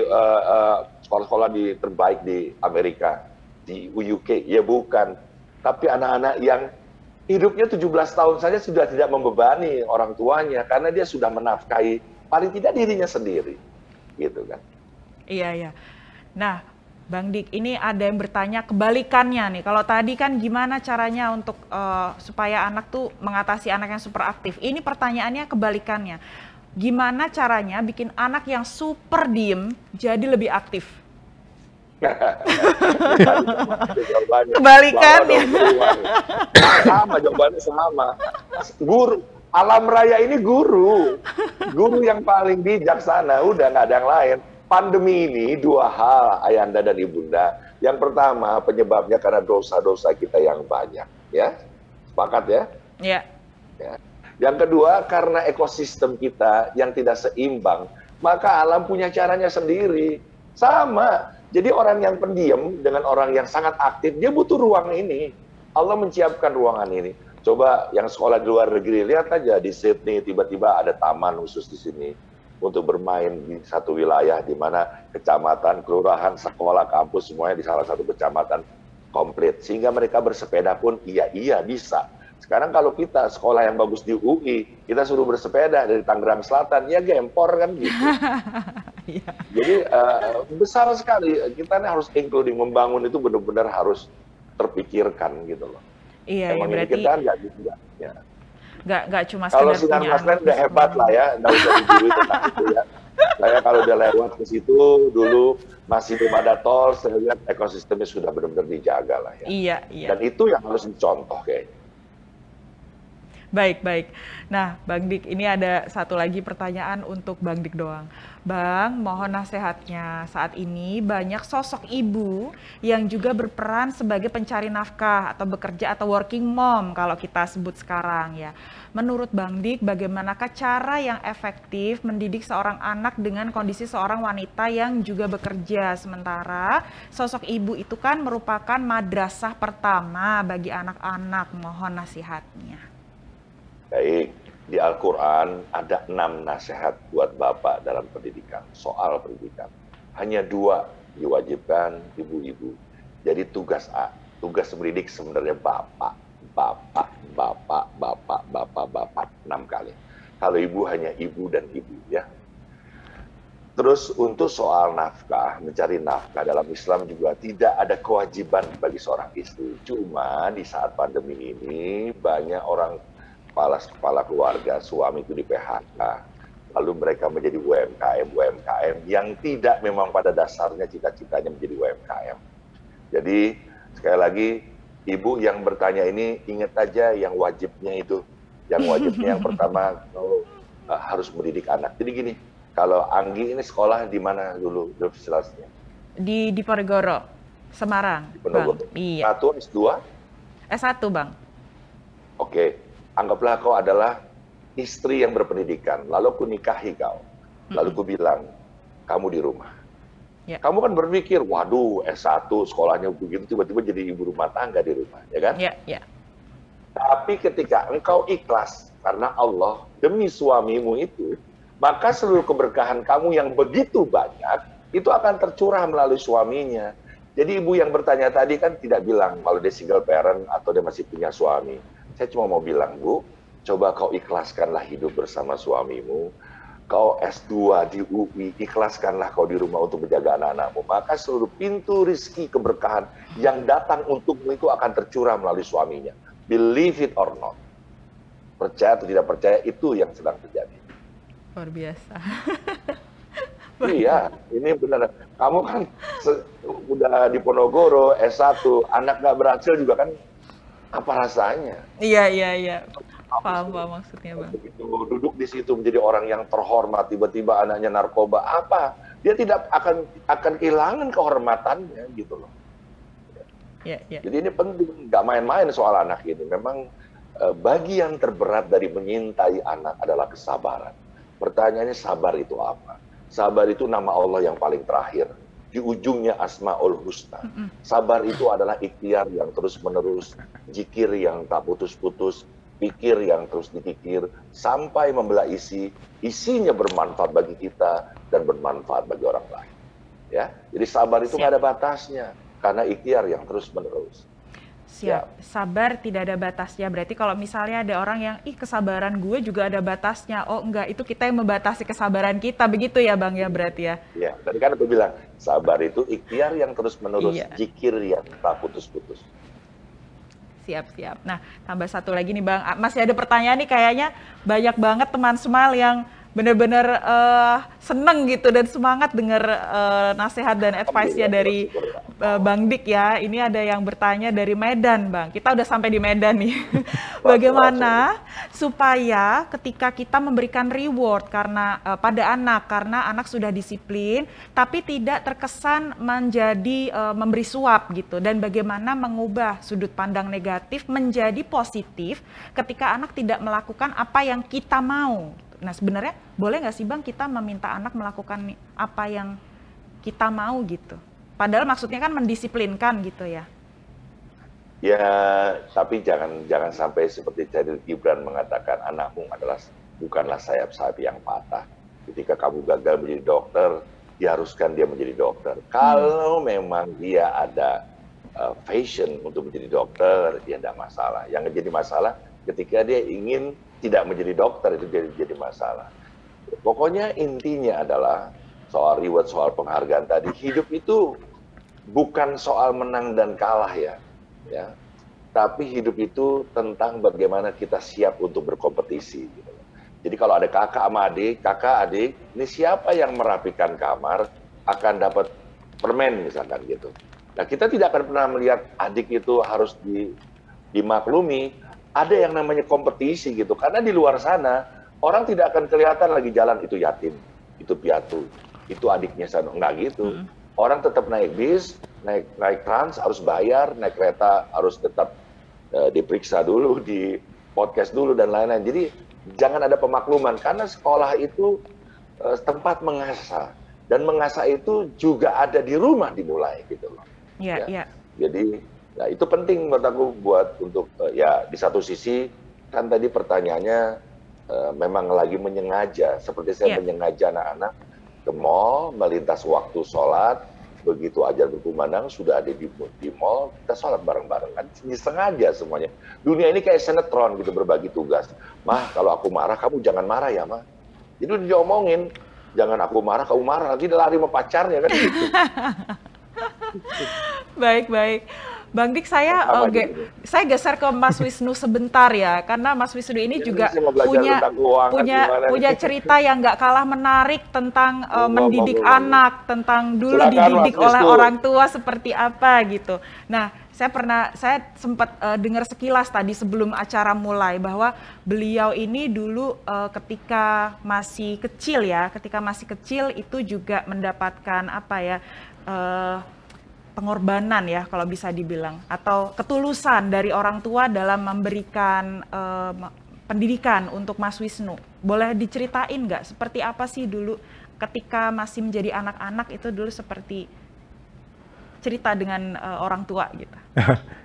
sekolah-sekolah terbaik di Amerika, di UK. Ya bukan. Tapi anak-anak yang hidupnya 17 tahun saja sudah tidak membebani orang tuanya karena dia sudah menafkahi paling tidak dirinya sendiri. Gitu kan. Iya. Nah, Bang Dik, ini ada yang bertanya kebalikannya nih. Kalau tadi kan gimana caranya untuk supaya anak tuh mengatasi anak yang super aktif. Ini pertanyaannya kebalikannya. Gimana caranya bikin anak yang super diem jadi lebih aktif? Kebalikannya. Sama, jawabannya sama. Guru, alam raya ini guru yang paling bijaksana. Udah nggak ada yang lain. Pandemi ini dua hal, Ayanda dan Ibunda. Yang pertama, penyebabnya karena dosa-dosa kita yang banyak, ya. Sepakat ya? Iya. Ya. Yang kedua, karena ekosistem kita yang tidak seimbang, maka alam punya caranya sendiri. Sama. Jadi orang yang pendiam dengan orang yang sangat aktif, dia butuh ruang ini. Allah menciapkan ruangan ini. Coba yang sekolah di luar negeri, lihat aja di Sydney, tiba-tiba ada taman khusus di sini untuk bermain di satu wilayah di mana kecamatan, kelurahan, sekolah, kampus semuanya di salah satu kecamatan komplit. Sehingga mereka bersepeda pun iya bisa. Sekarang kalau kita sekolah yang bagus di UI, kita suruh bersepeda dari Tangerang Selatan, ya gempor kan gitu. Jadi besar sekali, kita harus including, membangun itu benar-benar harus terpikirkan gitu loh. Iya, Emang berarti ini kita nggak gitu ya. Nggak cuma Kalau sekedar Sinar punya Maslen anak udah hebat lah ya, nggak usah diburu tentang itu ya. Saya kalau udah lewat ke situ dulu masih belum ada tol, saya lihat ekosistemnya sudah benar-benar dijaga lah ya. Iya. Dan itu yang harus dicontoh kayaknya. Baik. Nah, Bang Dik, ini ada satu lagi pertanyaan untuk Bang Dik doang. Bang, mohon nasihatnya. Saat ini banyak sosok ibu yang juga berperan sebagai pencari nafkah atau bekerja atau working mom kalau kita sebut sekarang ya. Menurut Bang Dik, bagaimanakah cara yang efektif mendidik seorang anak dengan kondisi seorang wanita yang juga bekerja? Sementara sosok ibu itu kan merupakan madrasah pertama bagi anak-anak. Mohon nasihatnya. Baik, di Al-Quran ada 6 nasihat buat Bapak dalam pendidikan, soal pendidikan. Hanya 2 diwajibkan ibu-ibu. Jadi tugas A, tugas mendidik sebenarnya Bapak. 6 kali. Kalau ibu hanya ibu dan ibu ya. Terus untuk soal nafkah, mencari nafkah dalam Islam juga tidak ada kewajiban bagi seorang istri. Cuma di saat pandemi ini banyak orang kepala keluarga, suami itu di PHK, lalu mereka menjadi UMKM yang tidak memang pada dasarnya cita-citanya menjadi UMKM. Jadi sekali lagi, ibu yang bertanya ini ingat aja yang wajibnya itu, yang pertama harus mendidik anak. Jadi gini, kalau Anggi ini sekolah di mana dulu universitasnya? Di Diponegoro, Semarang. Di Ponorogo. Bang. Iya. S1, S2? S1, Bang. Oke. Anggaplah kau adalah istri yang berpendidikan, lalu aku nikahi kau. Lalu aku bilang, kamu di rumah. Ya. Kamu kan berpikir, waduh S1 sekolahnya begitu, tiba-tiba jadi ibu rumah tangga di rumah, ya kan? Ya. Tapi ketika engkau ikhlas karena Allah demi suamimu itu, maka seluruh keberkahan kamu yang begitu banyak, itu akan tercurah melalui suaminya. Jadi ibu yang bertanya tadi kan tidak bilang kalau dia single parent atau dia masih punya suami. Saya cuma mau bilang, Bu, coba kau ikhlaskanlah hidup bersama suamimu. Kau S2 di UI, ikhlaskanlah kau di rumah untuk menjaga anak-anakmu. Maka seluruh pintu rizki keberkahan yang datang untukmu itu akan tercurah melalui suaminya. Believe it or not. Percaya atau tidak percaya, itu yang sedang terjadi. Luar biasa. Iya, ini benar. Kamu kan udah di Ponorogo, S1, anak nggak berhasil juga kan, apa rasanya? Iya. Paham maksudnya, Bang. Begitu duduk di situ menjadi orang yang terhormat, tiba-tiba anaknya narkoba, apa? Dia tidak akan kehilangan kehormatannya gitu loh. Iya. Jadi ini penting, nggak main-main soal anak ini. Memang bagian terberat dari menyintai anak adalah kesabaran. Pertanyaannya, sabar itu apa? Sabar itu nama Allah yang paling terakhir. di ujungnya Asmaul Husna. Sabar itu adalah ikhtiar yang terus-menerus, zikir yang tak putus-putus, pikir yang terus dipikir, sampai membelah isinya bermanfaat bagi kita dan bermanfaat bagi orang lain. Ya, jadi sabar itu nggak ada batasnya, karena ikhtiar yang terus-menerus. Siap, sabar tidak ada batasnya. Berarti kalau misalnya ada orang yang, kesabaran gue juga ada batasnya. Oh enggak, itu kita yang membatasi kesabaran kita. Begitu ya Bang ya berarti ya? Ya, tadi kan aku bilang, sabar itu ikhtiar yang terus-menerus, zikir yang tak putus-putus. Siap. Nah, tambah satu lagi nih Bang. Masih ada pertanyaan nih kayaknya banyak banget teman Smile yang benar-benar seneng gitu dan semangat dengar nasihat dan advice-nya dari Bang Dik ya. Ini ada yang bertanya dari Medan, Bang. Kita udah sampai di Medan nih. Bagaimana supaya ketika kita memberikan reward pada anak karena anak sudah disiplin, tapi tidak terkesan menjadi memberi suap gitu. Dan bagaimana mengubah sudut pandang negatif menjadi positif ketika anak tidak melakukan apa yang kita mau. Nah sebenarnya boleh nggak sih Bang kita meminta anak melakukan apa yang kita mau gitu? Padahal maksudnya kan mendisiplinkan gitu ya. Ya, tapi jangan sampai seperti Khalil Gibran mengatakan anakmu bukanlah sayap-sayap yang patah. Ketika kamu gagal menjadi dokter, diharuskan dia menjadi dokter. Kalau memang dia ada passion untuk menjadi dokter, ya tidak masalah. Yang jadi masalah ketika dia ingin tidak menjadi dokter, itu jadi masalah. Pokoknya intinya adalah soal reward, soal penghargaan tadi. Hidup itu bukan soal menang dan kalah ya. Tapi hidup itu tentang bagaimana kita siap untuk berkompetisi. Gitu. Jadi kalau ada kakak sama adik, ini siapa yang merapikan kamar akan dapat permen misalkan gitu. Nah kita tidak akan pernah melihat adik itu harus dimaklumi. Ada yang namanya kompetisi gitu, karena di luar sana orang tidak akan kelihatan lagi jalan itu yatim, itu piatu, itu adiknya sana, enggak gitu. Orang tetap naik bis, naik trans harus bayar, naik kereta harus tetap diperiksa dulu, di podcast dulu dan lain-lain. Jadi jangan ada pemakluman, karena sekolah itu tempat mengasah, dan mengasah itu juga ada di rumah dimulai gitu loh. Iya. Jadi nah itu penting buat aku untuk ya di satu sisi kan tadi pertanyaannya memang lagi menyengaja, seperti saya menyengaja anak-anak ke mall, melintas waktu sholat, begitu ajar berkumandang sudah ada di mall, kita sholat bareng-bareng kan, sengaja semuanya. Dunia ini kayak sinetron gitu, berbagi tugas. Mah kalau aku marah kamu jangan marah ya mah. Jadi udah diomongin, jangan aku marah kamu marah, nanti dia lari sama pacarnya kan gitu. Baik. Bang Dik, saya geser ke Mas Wisnu sebentar ya, karena Mas Wisnu ini juga punya cerita yang nggak kalah menarik tentang mendidik anak, tentang dulu dididik oleh orang tua seperti apa gitu. Nah, saya sempat dengar sekilas tadi sebelum acara mulai bahwa beliau ini dulu ketika masih kecil itu juga mendapatkan pengorbanan ya kalau bisa dibilang, atau ketulusan dari orang tua dalam memberikan pendidikan untuk Mas Wisnu. Boleh diceritain nggak seperti apa sih dulu ketika masih menjadi anak-anak itu dulu seperti cerita dengan orang tua gitu?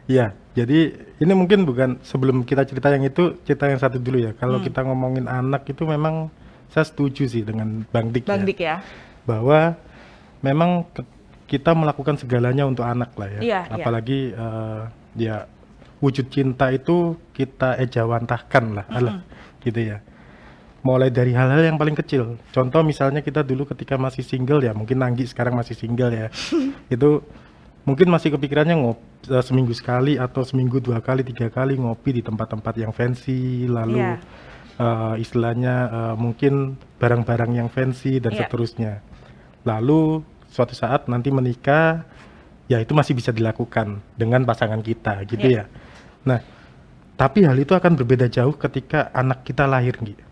Ya, jadi ini mungkin bukan sebelum kita cerita yang itu, cerita yang satu dulu ya. Kalau kita ngomongin anak itu memang saya setuju sih dengan Bang Dik ya. Bahwa memang kita melakukan segalanya untuk anak lah ya. Apalagi ya wujud cinta itu kita ejawantahkan lah, gitu ya. Mulai dari hal-hal yang paling kecil. Contoh misalnya kita dulu ketika masih single ya, mungkin Anggi sekarang masih single ya. Itu mungkin masih kepikirannya seminggu sekali atau seminggu 2 kali, 3 kali ngopi di tempat-tempat yang fancy, lalu istilahnya mungkin barang-barang yang fancy dan seterusnya. Lalu suatu saat nanti menikah, ya itu masih bisa dilakukan dengan pasangan kita gitu ya. Nah, tapi hal itu akan berbeda jauh ketika anak kita lahir gitu.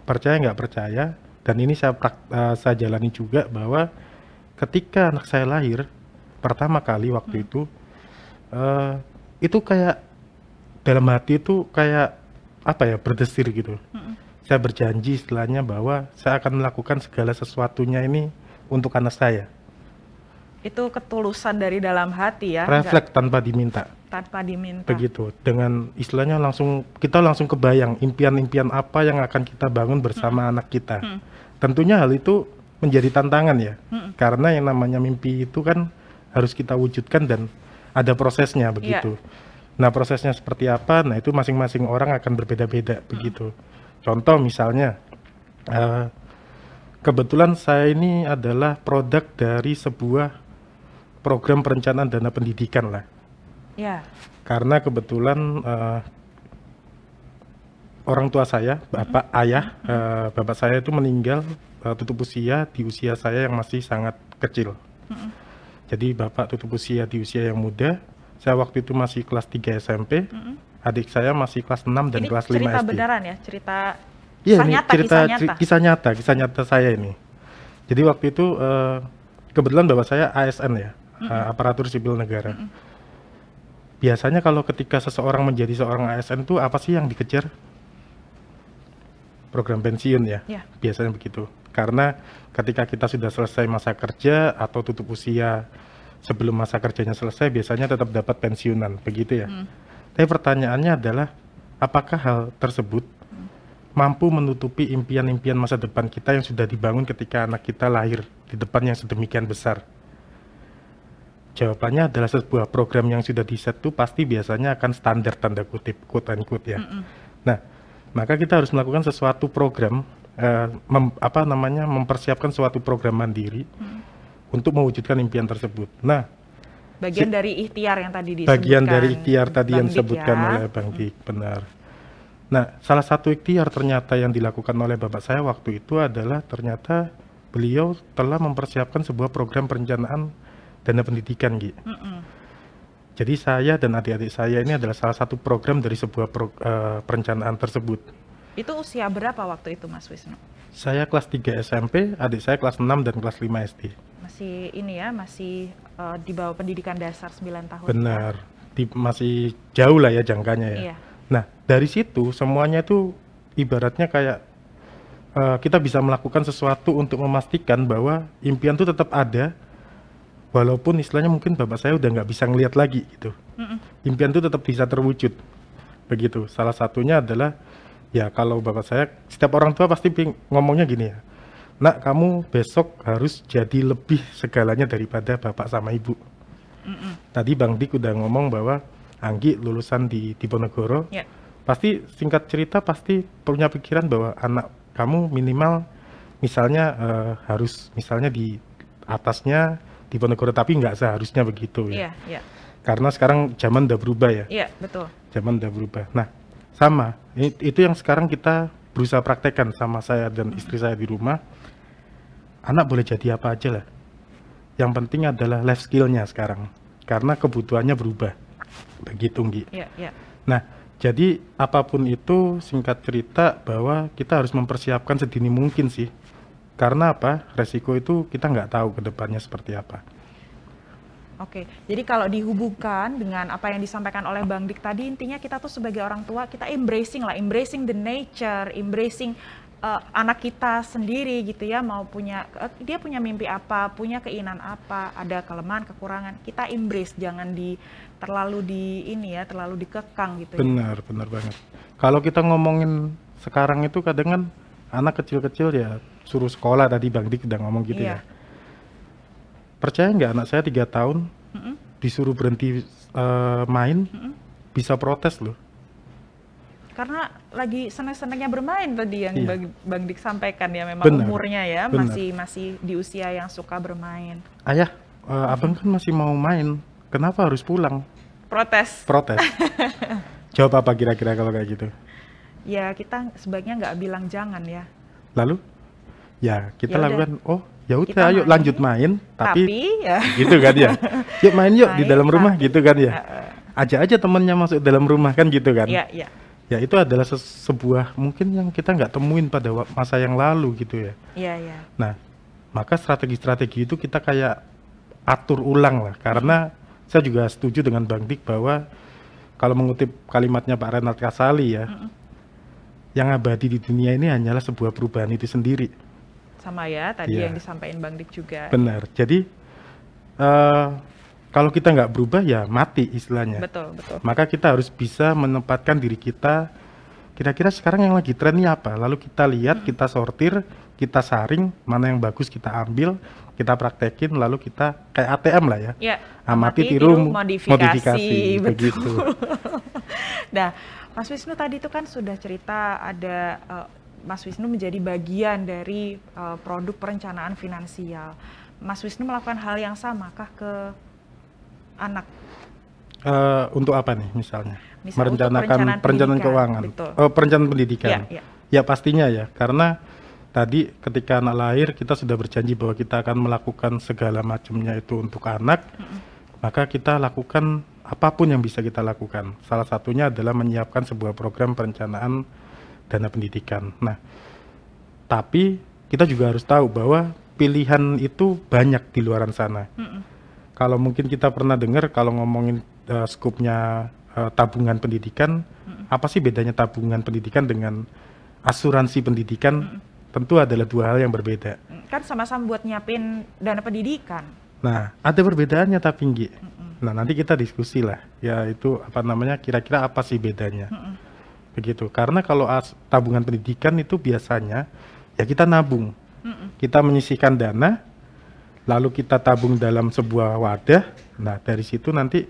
Percaya nggak percaya, dan ini saya jalani juga, bahwa ketika anak saya lahir pertama kali waktu itu kayak dalam hati itu kayak berdesir gitu. Saya berjanji istilahnya bahwa saya akan melakukan segala sesuatunya ini untuk anak saya. Itu ketulusan dari dalam hati ya. Refleks tanpa diminta. Tanpa diminta. Begitu. Dengan istilahnya kita langsung kebayang impian-impian apa yang akan kita bangun bersama anak kita. Tentunya hal itu menjadi tantangan ya. Karena yang namanya mimpi itu kan harus kita wujudkan dan ada prosesnya begitu. Nah, prosesnya seperti apa? Nah, itu masing-masing orang akan berbeda-beda begitu. Contoh misalnya kebetulan saya ini adalah produk dari sebuah program perencanaan dana pendidikan lah. Ya. Karena kebetulan orang tua saya, bapak saya itu meninggal tutup usia di usia saya yang masih sangat kecil. Jadi bapak tutup usia di usia yang muda. Saya waktu itu masih kelas 3 SMP. Adik saya masih kelas 6 dan ini kelas 5 SD. Ini cerita beneran ya? Kisah nyata saya ini. Jadi waktu itu kebetulan bapak saya ASN ya, aparatur sipil negara. Biasanya kalau ketika seseorang menjadi seorang ASN itu apa sih yang dikejar? Program pensiun ya, biasanya begitu. Karena ketika kita sudah selesai masa kerja atau tutup usia sebelum masa kerjanya selesai, biasanya tetap dapat pensiunan, begitu ya. Tapi pertanyaannya adalah, apakah hal tersebut mampu menutupi impian-impian masa depan kita yang sudah dibangun ketika anak kita lahir di depan yang sedemikian besar? Jawabannya adalah sebuah program yang sudah di-set itu pasti biasanya akan standar tanda kutip, quote unquote ya. Nah, maka kita harus melakukan sesuatu program, mempersiapkan suatu program mandiri untuk mewujudkan impian tersebut. Nah, bagian dari ikhtiar yang tadi disebutkan. Bagian dari ikhtiar tadi yang disebutkan ya. oleh Bang Dik, benar. Nah, salah satu ikhtiar ternyata yang dilakukan oleh bapak saya waktu itu adalah ternyata beliau telah mempersiapkan sebuah program perencanaan dana pendidikan, Gi. Jadi saya dan adik-adik saya ini adalah salah satu program dari sebuah perencanaan tersebut. Itu usia berapa waktu itu, Mas Wisnu? Saya kelas 3 SMP, adik saya kelas 6 dan kelas 5 SD. Masih ini ya, masih di bawah pendidikan dasar 9 tahun. Benar, masih jauh lah ya jangkanya ya. Iya. Nah, dari situ semuanya itu ibaratnya kayak kita bisa melakukan sesuatu untuk memastikan bahwa impian itu tetap ada, walaupun istilahnya mungkin bapak saya udah nggak bisa ngelihat lagi gitu. Impian itu tetap bisa terwujud, begitu. Salah satunya adalah ya kalau bapak saya, setiap orang tua pasti ngomongnya gini ya, nak kamu besok harus jadi lebih segalanya daripada bapak sama ibu. Tadi Bang Dik udah ngomong bahwa Anggi lulusan di Diponegoro, pasti singkat cerita pasti punya pikiran bahwa anak kamu minimal misalnya harus misalnya di atasnya Diponegoro, tapi nggak seharusnya begitu ya. Karena sekarang zaman udah berubah ya. Iya, betul. Zaman udah berubah. Nah, sama. Itu yang sekarang kita berusaha praktekkan sama saya dan istri saya di rumah. Anak boleh jadi apa aja lah. Yang penting adalah life skill-nya sekarang. Karena kebutuhannya berubah. Begitu, Nggi. Nah, jadi apapun itu singkat cerita bahwa kita harus mempersiapkan sedini mungkin sih. Karena apa? Resiko itu kita nggak tahu ke depannya seperti apa. Oke, jadi kalau dihubungkan dengan apa yang disampaikan oleh Bang Dik tadi, intinya kita tuh sebagai orang tua, kita embracing the nature, embracing anak kita sendiri gitu ya, mau dia punya mimpi apa, punya keinginan apa, ada kelemahan, kekurangan, kita embrace, jangan terlalu dikekang gitu. Benar banget. Kalau kita ngomongin sekarang itu kadang kan anak kecil-kecil ya suruh sekolah, tadi Bang Dik udah ngomong gitu ya. Percaya nggak, anak saya 3 tahun disuruh berhenti main, bisa protes loh. Karena lagi seneng-senengnya bermain tadi yang Bang Dik sampaikan ya, memang umurnya ya masih di usia yang suka bermain. Ayah, abang kan masih mau main, kenapa harus pulang? Protes. Jawab apa kira-kira kalau kayak gitu? Ya kita sebaiknya nggak bilang jangan ya. Lalu? Ya kita lakukan, ya udah ayo lanjut main, tapi ya gitu kan ya. Yuk main di dalam rumah gitu kan ya. Ajak aja temennya masuk dalam rumah kan gitu kan. Iya. Ya itu adalah sebuah mungkin yang kita nggak temuin pada masa yang lalu gitu ya. Iya. Nah, maka strategi-strategi itu kita kayak atur ulang lah. Karena saya juga setuju dengan Bang Dik bahwa kalau mengutip kalimatnya Pak Renald Kasali ya, yang abadi di dunia ini hanyalah sebuah perubahan itu sendiri. Sama ya, tadi yang disampaikan Bang Dik juga. Benar. Jadi Kalau kita nggak berubah ya mati istilahnya. Betul. Maka kita harus bisa menempatkan diri kita, kira-kira sekarang yang lagi tren ini apa, lalu kita lihat, kita sortir, kita saring, mana yang bagus kita ambil, kita praktekin, lalu kita kayak ATM lah ya. Ya, amati, tiru, modifikasi. Begitu. Nah, Mas Wisnu tadi itu kan sudah cerita ada Mas Wisnu menjadi bagian dari produk perencanaan finansial. Mas Wisnu melakukan hal yang sama kah ke anak? Untuk apa nih misalnya? Merencanakan perencanaan keuangan. Perencanaan pendidikan. Ya pastinya ya, karena tadi ketika anak lahir kita sudah berjanji bahwa kita akan melakukan segala macamnya itu untuk anak, maka kita lakukan apapun yang bisa kita lakukan. Salah satunya adalah menyiapkan sebuah program perencanaan dana pendidikan. Nah, tapi kita juga harus tahu bahwa pilihan itu banyak di luaran sana. Kalau mungkin kita pernah dengar kalau ngomongin skupnya tabungan pendidikan, apa sih bedanya tabungan pendidikan dengan asuransi pendidikan? Tentu adalah dua hal yang berbeda. Kan sama-sama buat nyiapin dana pendidikan. Nah, ada perbedaannya tapi Nggi. Nah, nanti kita diskusi lah. Ya itu apa namanya, kira-kira apa sih bedanya. Begitu. Karena kalau tabungan pendidikan itu biasanya ya kita nabung. Kita menyisihkan dana, lalu kita tabung dalam sebuah wadah. Nah, dari situ nanti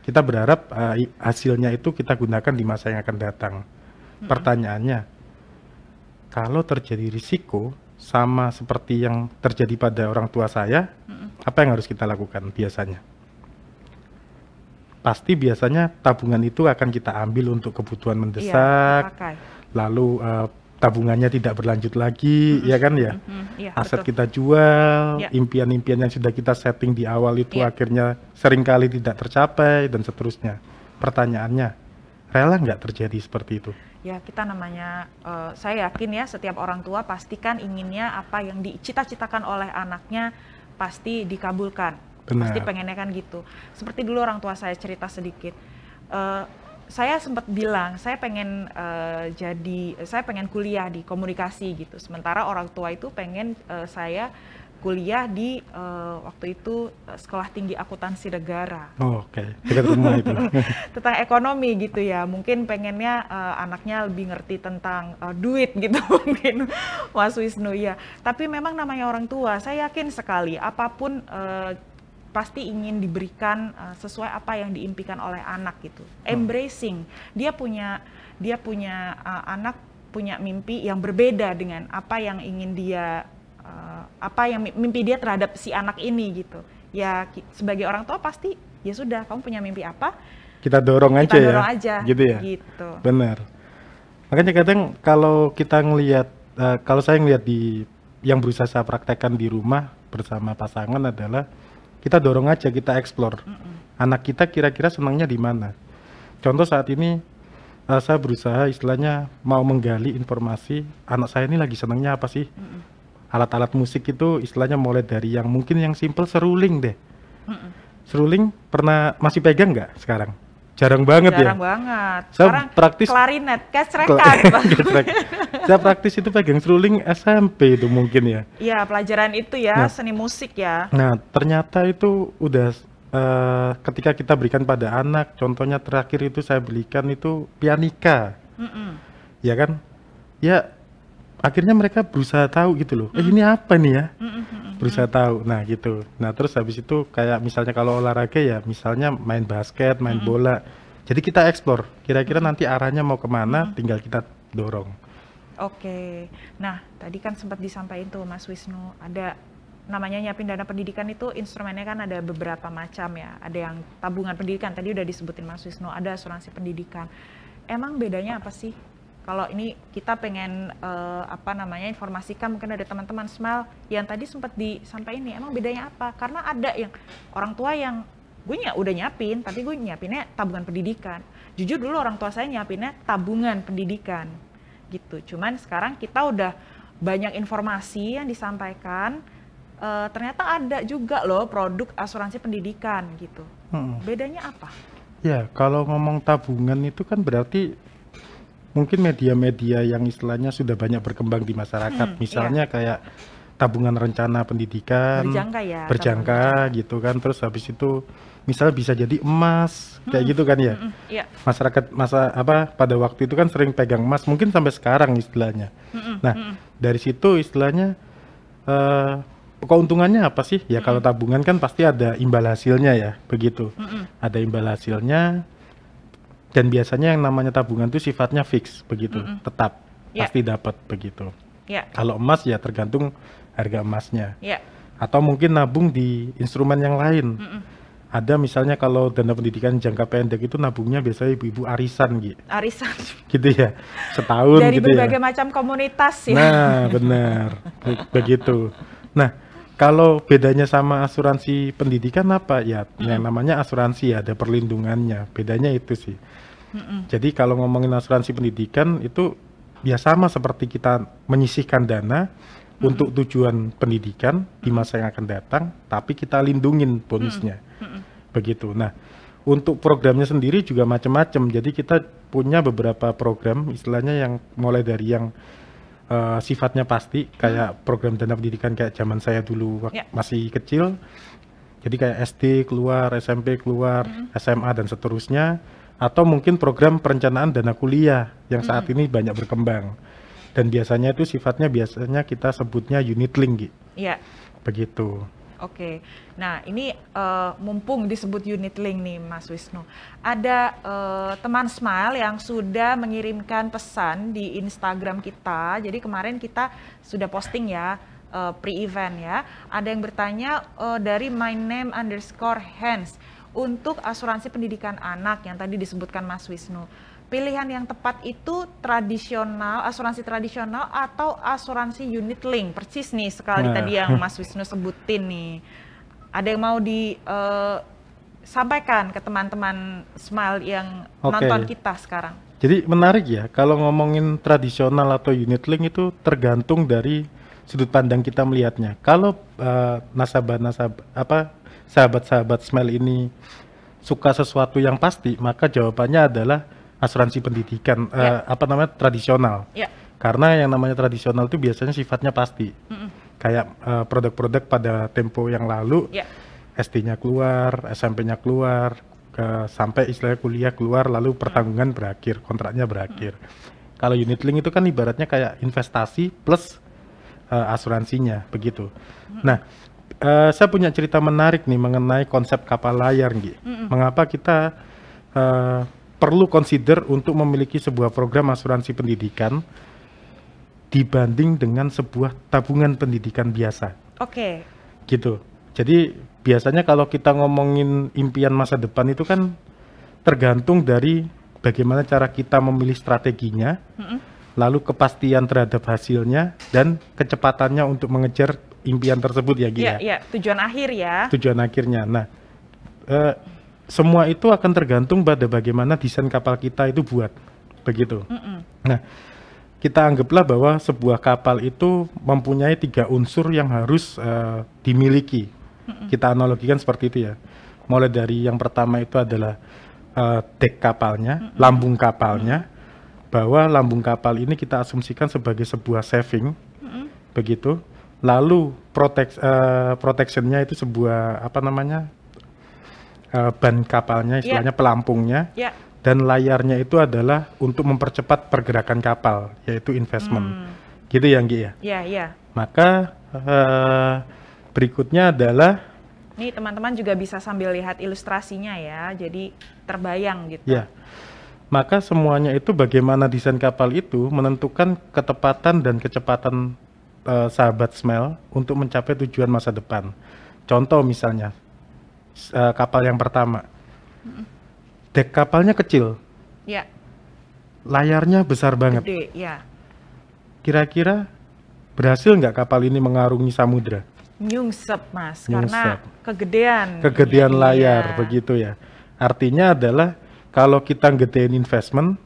kita berharap hasilnya itu kita gunakan di masa yang akan datang. Pertanyaannya, kalau terjadi risiko sama seperti yang terjadi pada orang tua saya, apa yang harus kita lakukan biasanya? Pasti biasanya tabungan itu akan kita ambil untuk kebutuhan mendesak, lalu tabungannya tidak berlanjut lagi, ya kan ya? Aset betul. Kita jual, impian-impian yang sudah kita setting di awal itu akhirnya seringkali tidak tercapai dan seterusnya. Pertanyaannya, rela nggak terjadi seperti itu? Ya, kita namanya, saya yakin ya setiap orang tua pastikan inginnya apa yang dicita-citakan oleh anaknya pasti dikabulkan. Benar. Pasti pengennya kan gitu. Seperti dulu orang tua saya cerita sedikit. Saya sempat bilang saya pengen saya pengen kuliah di komunikasi gitu. Sementara orang tua itu pengen saya kuliah di waktu itu Sekolah Tinggi Akuntansi Negara. Oh, oke. Dekat rumah itu. Tentang ekonomi gitu ya. Mungkin pengennya anaknya lebih ngerti tentang duit gitu mungkin Mas Wisnu ya. Tapi memang namanya orang tua, saya yakin sekali apapun pasti ingin diberikan sesuai apa yang diimpikan oleh anak gitu. Embracing, dia punya anak punya mimpi yang berbeda dengan apa yang ingin dia mimpi dia terhadap si anak ini gitu. Ya sebagai orang tua pasti ya sudah, kamu punya mimpi apa? Kita dorong aja, gitu ya. Gitu. Benar. Makanya kadang kalau kita ngelihat, kalau saya ngelihat di yang berusaha saya praktekkan di rumah bersama pasangan adalah kita dorong aja, kita explore. Anak kita kira-kira senangnya di mana. Contoh saat ini saya berusaha istilahnya mau menggali informasi anak saya ini lagi senangnya apa sih. Alat-alat musik itu istilahnya mulai dari yang mungkin yang simple, seruling deh. Seruling masih pegang nggak sekarang? Jarang banget ya. Jarang banget. Saya praktis klarinet, kesrekan. Saya praktis itu pegang seruling SMP itu mungkin ya. Iya, pelajaran itu ya, seni musik ya. Nah, ternyata itu udah ketika kita berikan pada anak, contohnya terakhir itu saya belikan itu pianika. Ya kan? Ya akhirnya mereka berusaha tahu gitu loh. Ini apa nih ya? Berusaha tahu. Nah, gitu. Nah, terus habis itu kayak misalnya kalau olahraga ya, misalnya main basket, main bola. Jadi kita explore. Kira-kira nanti arahnya mau kemana, tinggal kita dorong. Oke. Nah, tadi kan sempat disampaikan tuh Mas Wisnu, ada namanya nyiapin dana pendidikan itu instrumennya kan ada beberapa macam ya. Ada yang tabungan pendidikan, tadi udah disebutin Mas Wisnu, ada asuransi pendidikan. Emang bedanya apa sih? Kalau ini kita pengen informasikan, mungkin ada teman-teman Smile yang tadi sempat disampaikan nih, emang bedanya apa? Karena ada yang orang tua yang udah nyiapin, tapi gue nyiapinnya tabungan pendidikan. Jujur dulu orang tua saya nyiapinnya tabungan pendidikan gitu. Cuman sekarang kita udah banyak informasi yang disampaikan, ternyata ada juga loh produk asuransi pendidikan gitu. Bedanya apa? Ya, kalau ngomong tabungan itu kan berarti mungkin media-media yang istilahnya sudah banyak berkembang di masyarakat. Misalnya kayak tabungan rencana pendidikan, berjangka gitu kan, terus habis itu misalnya bisa jadi emas kayak gitu kan ya. Masyarakat pada waktu itu kan sering pegang emas, mungkin sampai sekarang istilahnya. Nah dari situ istilahnya keuntungannya apa sih ya? Kalau tabungan kan pasti ada imbal hasilnya ya, begitu. Ada imbal hasilnya, dan biasanya yang namanya tabungan itu sifatnya fix begitu, tetap pasti dapat begitu. Kalau emas ya tergantung harga emasnya, atau mungkin nabung di instrumen yang lain. Ada misalnya kalau dana pendidikan jangka pendek itu nabungnya biasanya ibu-ibu arisan gitu. Arisan. Gitu ya, setahun dari gitu ya. Dari berbagai macam komunitas ya. Nah benar, begitu. Nah kalau bedanya sama asuransi pendidikan apa ya? Yang namanya asuransi ya ada perlindungannya. Bedanya itu sih. Jadi kalau ngomongin asuransi pendidikan itu ya sama seperti kita menyisihkan dana untuk tujuan pendidikan di masa yang akan datang, tapi kita lindungin bonusnya. Begitu. Nah, untuk programnya sendiri juga macam-macam. Jadi kita punya beberapa program istilahnya yang mulai dari yang sifatnya pasti kayak program dana pendidikan kayak zaman saya dulu masih kecil. Jadi kayak SD keluar, SMP keluar, SMA dan seterusnya, atau mungkin program perencanaan dana kuliah yang saat ini banyak berkembang. Dan biasanya itu sifatnya kita sebutnya unit link gitu. Begitu. Oke. Nah, ini mumpung disebut unit link nih Mas Wisnu. Ada teman Smile yang sudah mengirimkan pesan di Instagram kita. Jadi kemarin kita sudah posting ya pre-event ya. Ada yang bertanya dari myname_hands untuk asuransi pendidikan anak yang tadi disebutkan Mas Wisnu. Pilihan yang tepat itu tradisional, asuransi tradisional atau asuransi unit link? Persis nih sekali tadi yang Mas Wisnu sebutin nih. Ada yang mau disampaikan ke teman-teman Smile yang nonton kita sekarang? Jadi menarik ya, kalau ngomongin tradisional atau unit link itu tergantung dari sudut pandang kita melihatnya. Kalau sahabat-sahabat Smile ini suka sesuatu yang pasti, maka jawabannya adalah asuransi pendidikan tradisional. Karena yang namanya tradisional itu biasanya sifatnya pasti. Kayak produk-produk pada tempo yang lalu, SD-nya keluar, SMP-nya keluar, sampai istilahnya kuliah keluar, lalu pertanggungan berakhir, kontraknya berakhir. Kalau unit link itu kan ibaratnya kayak investasi plus asuransinya, begitu. Nah, saya punya cerita menarik nih mengenai konsep kapal layar, Ngi. Mengapa kita perlu consider untuk memiliki sebuah program asuransi pendidikan dibanding dengan sebuah tabungan pendidikan biasa. Gitu. Jadi biasanya kalau kita ngomongin impian masa depan itu kan tergantung dari bagaimana cara kita memilih strateginya, lalu kepastian terhadap hasilnya, dan kecepatannya untuk mengejar impian tersebut ya Gia. Tujuan akhir ya. Tujuan akhirnya. Nah, semua itu akan tergantung pada bagaimana desain kapal kita itu buat, begitu. Nah, kita anggaplah bahwa sebuah kapal itu mempunyai 3 unsur yang harus dimiliki. Kita analogikan seperti itu ya. Mulai dari yang pertama itu adalah dek kapalnya, lambung kapalnya, bahwa lambung kapal ini kita asumsikan sebagai sebuah saving, begitu. Lalu protectionnya itu sebuah ban kapalnya, istilahnya pelampungnya, dan layarnya itu adalah untuk mempercepat pergerakan kapal, yaitu investment. Gitu ya, Nggi ya? Maka berikutnya adalah, ini teman-teman juga bisa sambil lihat ilustrasinya ya, jadi terbayang gitu. Maka semuanya itu bagaimana desain kapal itu menentukan ketepatan dan kecepatan sahabat Smile untuk mencapai tujuan masa depan. Contoh misalnya, kapal yang pertama, dek kapalnya kecil, layarnya besar banget. Gede, Kira-kira berhasil nggak kapal ini mengarungi samudra? Nyungsep Mas, Nyungsep. karena kegedean layar, begitu ya. Artinya adalah kalau kita gedein investment,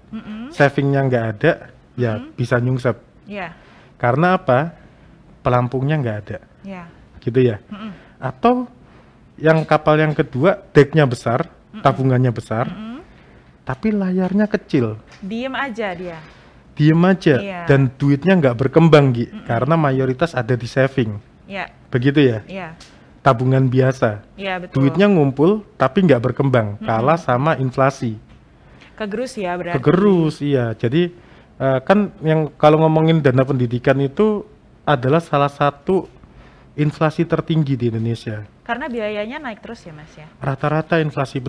savingnya nggak ada, ya bisa nyungsep. Karena apa? Pelampungnya nggak ada, gitu ya. Atau yang kapal yang kedua, deknya besar, tabungannya besar, tapi layarnya kecil. Diem aja dia. diem aja dan duitnya nggak berkembang Gi, karena mayoritas ada di saving. Begitu ya? Tabungan biasa. Betul. Duitnya ngumpul tapi nggak berkembang, kalah sama inflasi. Kegerus ya berarti. Kegerus, iya. Jadi kan yang kalau ngomongin dana pendidikan itu adalah salah satu inflasi tertinggi di Indonesia. Karena biayanya naik terus ya Mas ya? Rata-rata inflasi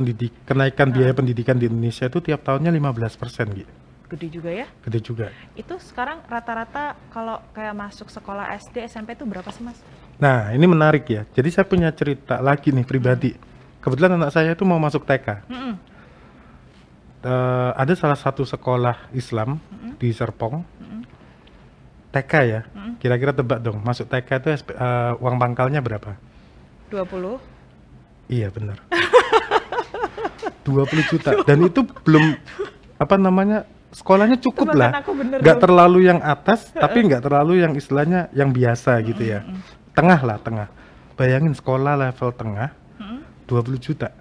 kenaikan biaya pendidikan di Indonesia itu tiap tahunnya 15% gitu. Gede juga ya? Gede juga. Itu sekarang rata-rata kalau kayak masuk sekolah SD, SMP itu berapa sih Mas? Nah ini menarik ya, jadi saya punya cerita lagi nih pribadi. Kebetulan anak saya itu mau masuk TK. Ada salah satu sekolah Islam di Serpong, TK ya, kira-kira tebak dong, masuk TK itu uang pangkalnya berapa? 20? Iya benar. 20 juta. Dan itu belum, sekolahnya cukup lah. Nggak terlalu yang atas, tapi nggak terlalu yang istilahnya yang biasa gitu ya. Tengah lah, tengah. Bayangin sekolah level tengah, 20 juta.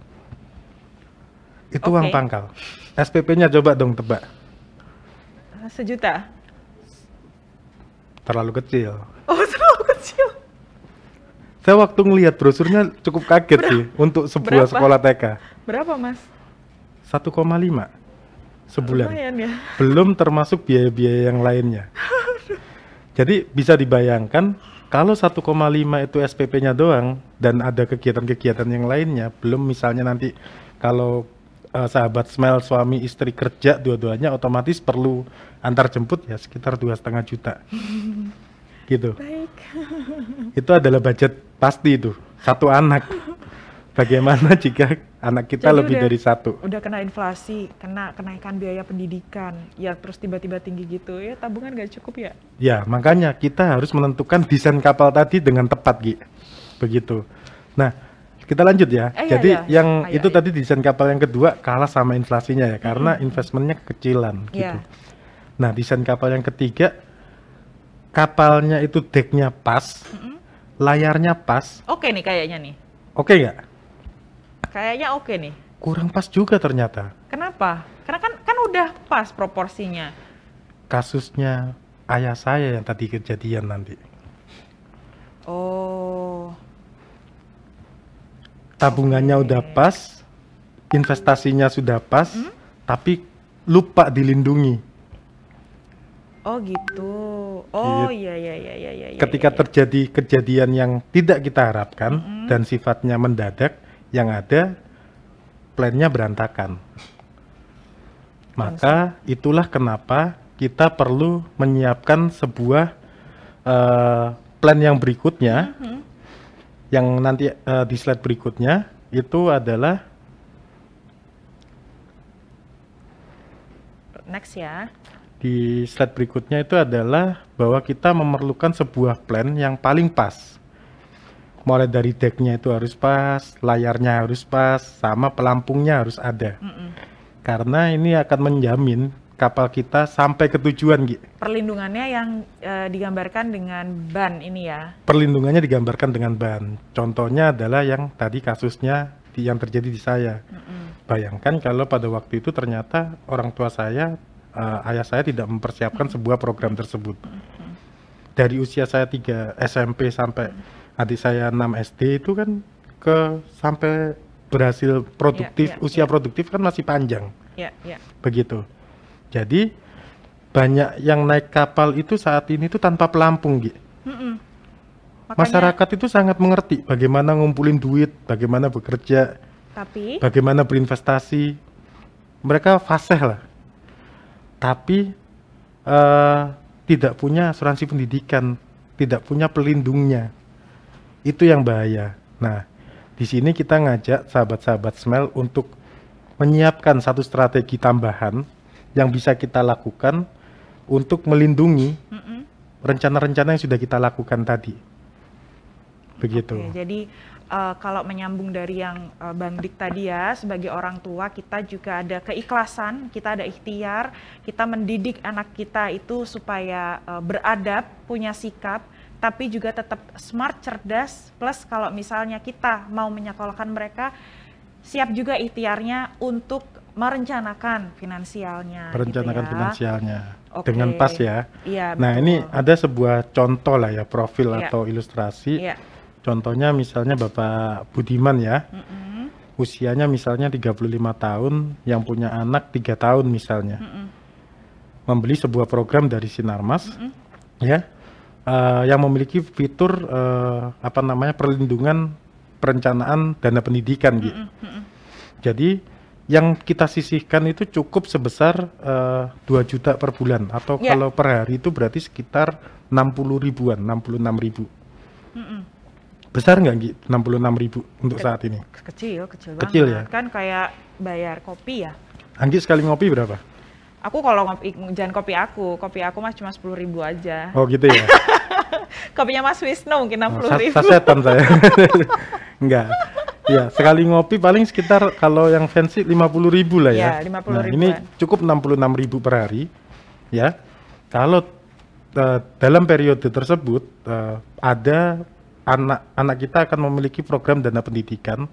Itu uang pangkal. SPP-nya coba dong tebak. 1 juta? Terlalu kecil. Oh, terlalu kecil. Saya waktu ngelihat brosurnya cukup kaget sih untuk sebuah sekolah TK. Berapa Mas? 1,5 sebulan. Lumayan ya. Belum termasuk biaya-biaya yang lainnya. Jadi bisa dibayangkan kalau 1,5 itu SPP-nya doang dan ada kegiatan-kegiatan yang lainnya, belum misalnya nanti kalau sahabat Smile suami istri kerja dua-duanya otomatis perlu antar jemput ya sekitar 2,5 juta. Gitu. Baik. Itu adalah budget pasti itu satu anak. Bagaimana jika anak kita jadi lebih dari satu? Udah kena inflasi, kena kenaikan biaya pendidikan, ya terus tiba-tiba tinggi gitu ya, tabungan gak cukup ya? Ya makanya kita harus menentukan desain kapal tadi dengan tepat Gi. Begitu. Nah kita lanjut ya. Jadi yang itu tadi desain kapal yang kedua kalah sama inflasinya ya, karena investmentnya kekecilan gitu. Nah desain kapal yang ketiga, kapalnya itu decknya pas, layarnya pas. Oke nih kayaknya nih. Oke nggak? Kayaknya oke nih. Kurang pas juga ternyata. Kenapa? Karena kan udah pas proporsinya. Kasusnya ayah saya yang tadi kejadian nanti. Oh. Tabungannya udah pas, investasinya sudah pas, tapi lupa dilindungi. Oh gitu. Oh iya. Ketika terjadi kejadian yang tidak kita harapkan dan sifatnya mendadak, yang ada plannya berantakan. Maka itulah kenapa kita perlu menyiapkan sebuah plan yang berikutnya. Yang nanti di slide berikutnya itu adalah next ya. Di slide berikutnya itu adalah bahwa kita memerlukan sebuah plan yang paling pas. Mulai dari decknya itu harus pas, layarnya harus pas, sama pelampungnya harus ada. Karena ini akan menjamin kapal kita sampai ke tujuan, Gi. Perlindungannya yang digambarkan dengan ban ini ya? Perlindungannya digambarkan dengan ban. Contohnya adalah yang tadi kasusnya yang terjadi di saya. Bayangkan kalau pada waktu itu ternyata orang tua saya, ayah saya tidak mempersiapkan sebuah program tersebut. Dari usia saya 3 SMP sampai adik saya 6 SD itu kan sampai berhasil produktif, usia produktif kan masih panjang. Begitu. Jadi banyak yang naik kapal itu saat ini tuh tanpa pelampung, Gi. Masyarakat itu sangat mengerti bagaimana ngumpulin duit, bagaimana bekerja, bagaimana berinvestasi. Mereka fasih lah. Tapi tidak punya asuransi pendidikan, tidak punya pelindungnya. Itu yang bahaya. Nah, di sini kita ngajak sahabat-sahabat Smile untuk menyiapkan satu strategi tambahan yang bisa kita lakukan untuk melindungi rencana-rencana yang sudah kita lakukan tadi. Begitu. Oke, jadi kalau menyambung dari yang Bang Dik tadi ya, sebagai orang tua kita juga ada keikhlasan, kita ada ikhtiar, kita mendidik anak kita itu supaya beradab, punya sikap, tapi juga tetap smart, cerdas, plus kalau misalnya kita mau menyekolahkan mereka, siap juga ikhtiarnya untuk merencanakan finansialnya. Merencanakan gitu ya. finansialnya. dengan pas ya. Iya, nah, betul. ini ada sebuah contoh lah ya, profil Iya. atau ilustrasi. Iya. Contohnya misalnya Bapak Budiman ya. Usianya misalnya 35 tahun, yang punya anak 3 tahun misalnya. Membeli sebuah program dari Sinarmas ya. Yang memiliki fitur perlindungan perencanaan dana pendidikan gitu. Jadi yang kita sisihkan itu cukup sebesar 2 juta per bulan, atau kalau per hari itu berarti sekitar 60 ribuan, 66 ribu. Besar nggak Gi? 66 ribu untuk saat ini? Kecil banget. Kecil ya? Kan kayak bayar kopi ya. Anggi sekali ngopi berapa? Aku kalau ngopi, jangan kopi aku mah cuma 10 ribu aja. Oh gitu ya? Kopinya Mas Wisnu mungkin 60 ribu. Sasetan saya. Enggak. Ya, sekali ngopi paling sekitar kalau yang fancy 50 ribu lah ya. Ya, 50 nah, ribuan. ini cukup 66 ribu per hari. Ya, kalau dalam periode tersebut ada anak kita akan memiliki program dana pendidikan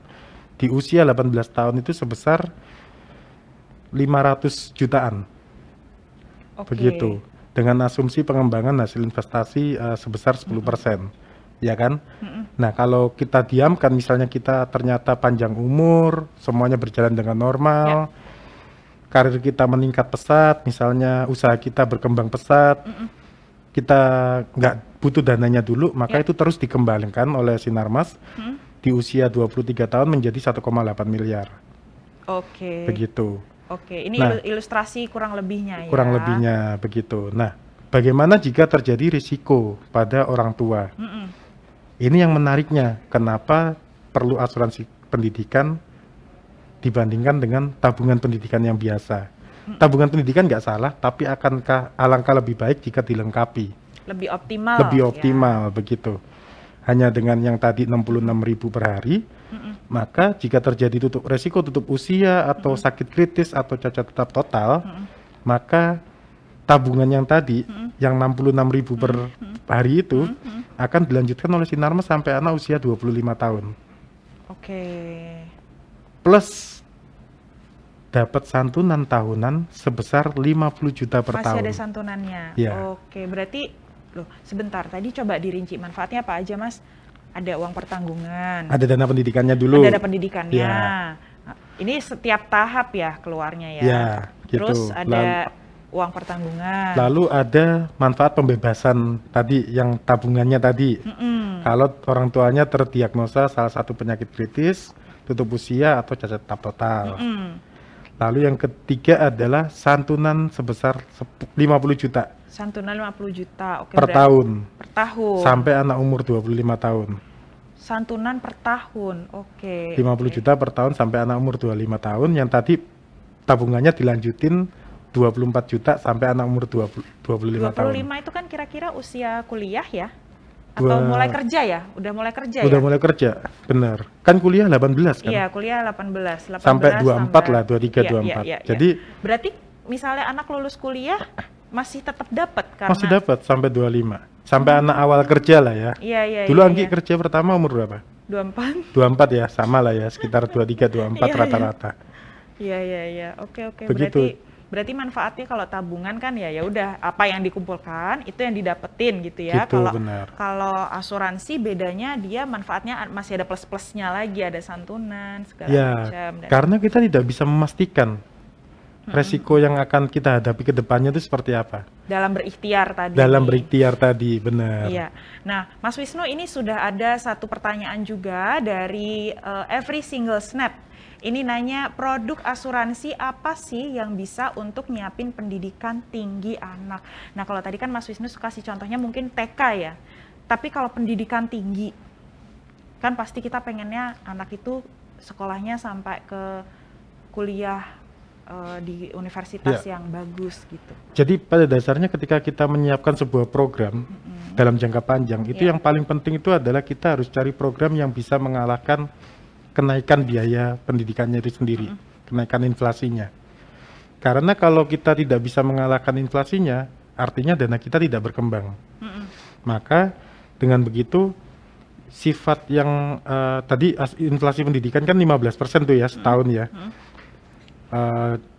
di usia 18 tahun itu sebesar 500 jutaan. Begitu. Dengan asumsi pengembangan hasil investasi sebesar 10%. Ya kan? Nah, kalau kita diamkan, misalnya kita ternyata panjang umur, semuanya berjalan dengan normal, karir kita meningkat pesat, misalnya usaha kita berkembang pesat, kita nggak butuh dananya dulu, maka itu terus dikembangkan oleh Sinarmas di usia 23 tahun menjadi 1,8 miliar. Begitu. Ini ilustrasi kurang lebihnya ya. Kurang lebihnya begitu. Nah, bagaimana jika terjadi risiko pada orang tua? Ini yang menariknya, kenapa perlu asuransi pendidikan dibandingkan dengan tabungan pendidikan yang biasa. Tabungan pendidikan nggak salah, tapi akankah alangkah lebih baik jika dilengkapi? Lebih optimal. Lebih optimal begitu. Hanya dengan yang tadi 66 ribu per hari, maka jika terjadi resiko tutup usia atau sakit kritis atau cacat tetap total, maka tabungan yang tadi yang 66 ribu per hari itu akan dilanjutkan oleh Sinarmas sampai anak usia 25 tahun. Plus dapat santunan tahunan sebesar 50 juta per tahun. Masih ada santunannya. Ya. Berarti loh, sebentar, tadi coba dirinci manfaatnya apa aja, Mas? Ada uang pertanggungan. Ada dana pendidikannya dulu. Ada dana pendidikannya. Ya. Ini setiap tahap ya keluarnya ya. Ya, Terus gitu. ada uang pertanggungan. Lalu ada manfaat pembebasan tadi yang tabungannya tadi. Kalau orang tuanya terdiagnosa salah satu penyakit kritis, tutup usia atau cacat tetap total. Lalu yang ketiga adalah santunan sebesar 50 juta. Santunan 50 juta, per tahun. Per tahun. Sampai anak umur 25 tahun. Santunan per tahun, 50 juta per tahun sampai anak umur 25 tahun. Yang tadi tabungannya dilanjutin 24 juta sampai anak umur 25 tahun. 25 itu kan kira-kira usia kuliah ya? Atau mulai kerja ya? Udah mulai kerja ya? Udah mulai kerja, benar. Kan kuliah 18 kan? Iya, kuliah 18 sampai 24 lah, 23, 24. Iya. Jadi berarti misalnya anak lulus kuliah masih tetap dapat karena masih dapat sampai 25. Sampai anak awal kerja lah ya. Iya. Dulu Anggi kerja pertama umur berapa? 24. 24 ya, sama lah ya, sekitar 23, 24 rata-rata. Iya. Oke. Begitu. Berarti manfaatnya kalau tabungan kan ya udah apa yang dikumpulkan itu yang didapetin gitu ya. Gitu, benar. Kalau asuransi bedanya dia manfaatnya masih ada plus-plusnya lagi, ada santunan segala macam. Karena kita tidak bisa memastikan resiko yang akan kita hadapi ke depannya itu seperti apa. Dalam berikhtiar tadi. Berikhtiar tadi, benar. Iya. Nah, Mas Wisnu, ini sudah ada satu pertanyaan juga dari Every Single Snap. Ini nanya, produk asuransi apa sih yang bisa untuk nyiapin pendidikan tinggi anak? Nah, kalau tadi kan Mas Wisnu kasih contohnya mungkin TK ya. Tapi kalau pendidikan tinggi, kan pasti kita pengennya anak itu sekolahnya sampai ke kuliah di universitas yang bagus gitu. Jadi pada dasarnya ketika kita menyiapkan sebuah program dalam jangka panjang, itu yang paling penting itu adalah kita harus cari program yang bisa mengalahkan kenaikan biaya pendidikannya itu sendiri, kenaikan inflasinya. Karena kalau kita tidak bisa mengalahkan inflasinya, artinya dana kita tidak berkembang. Maka dengan begitu sifat yang tadi inflasi pendidikan kan 15% tuh ya setahun ya.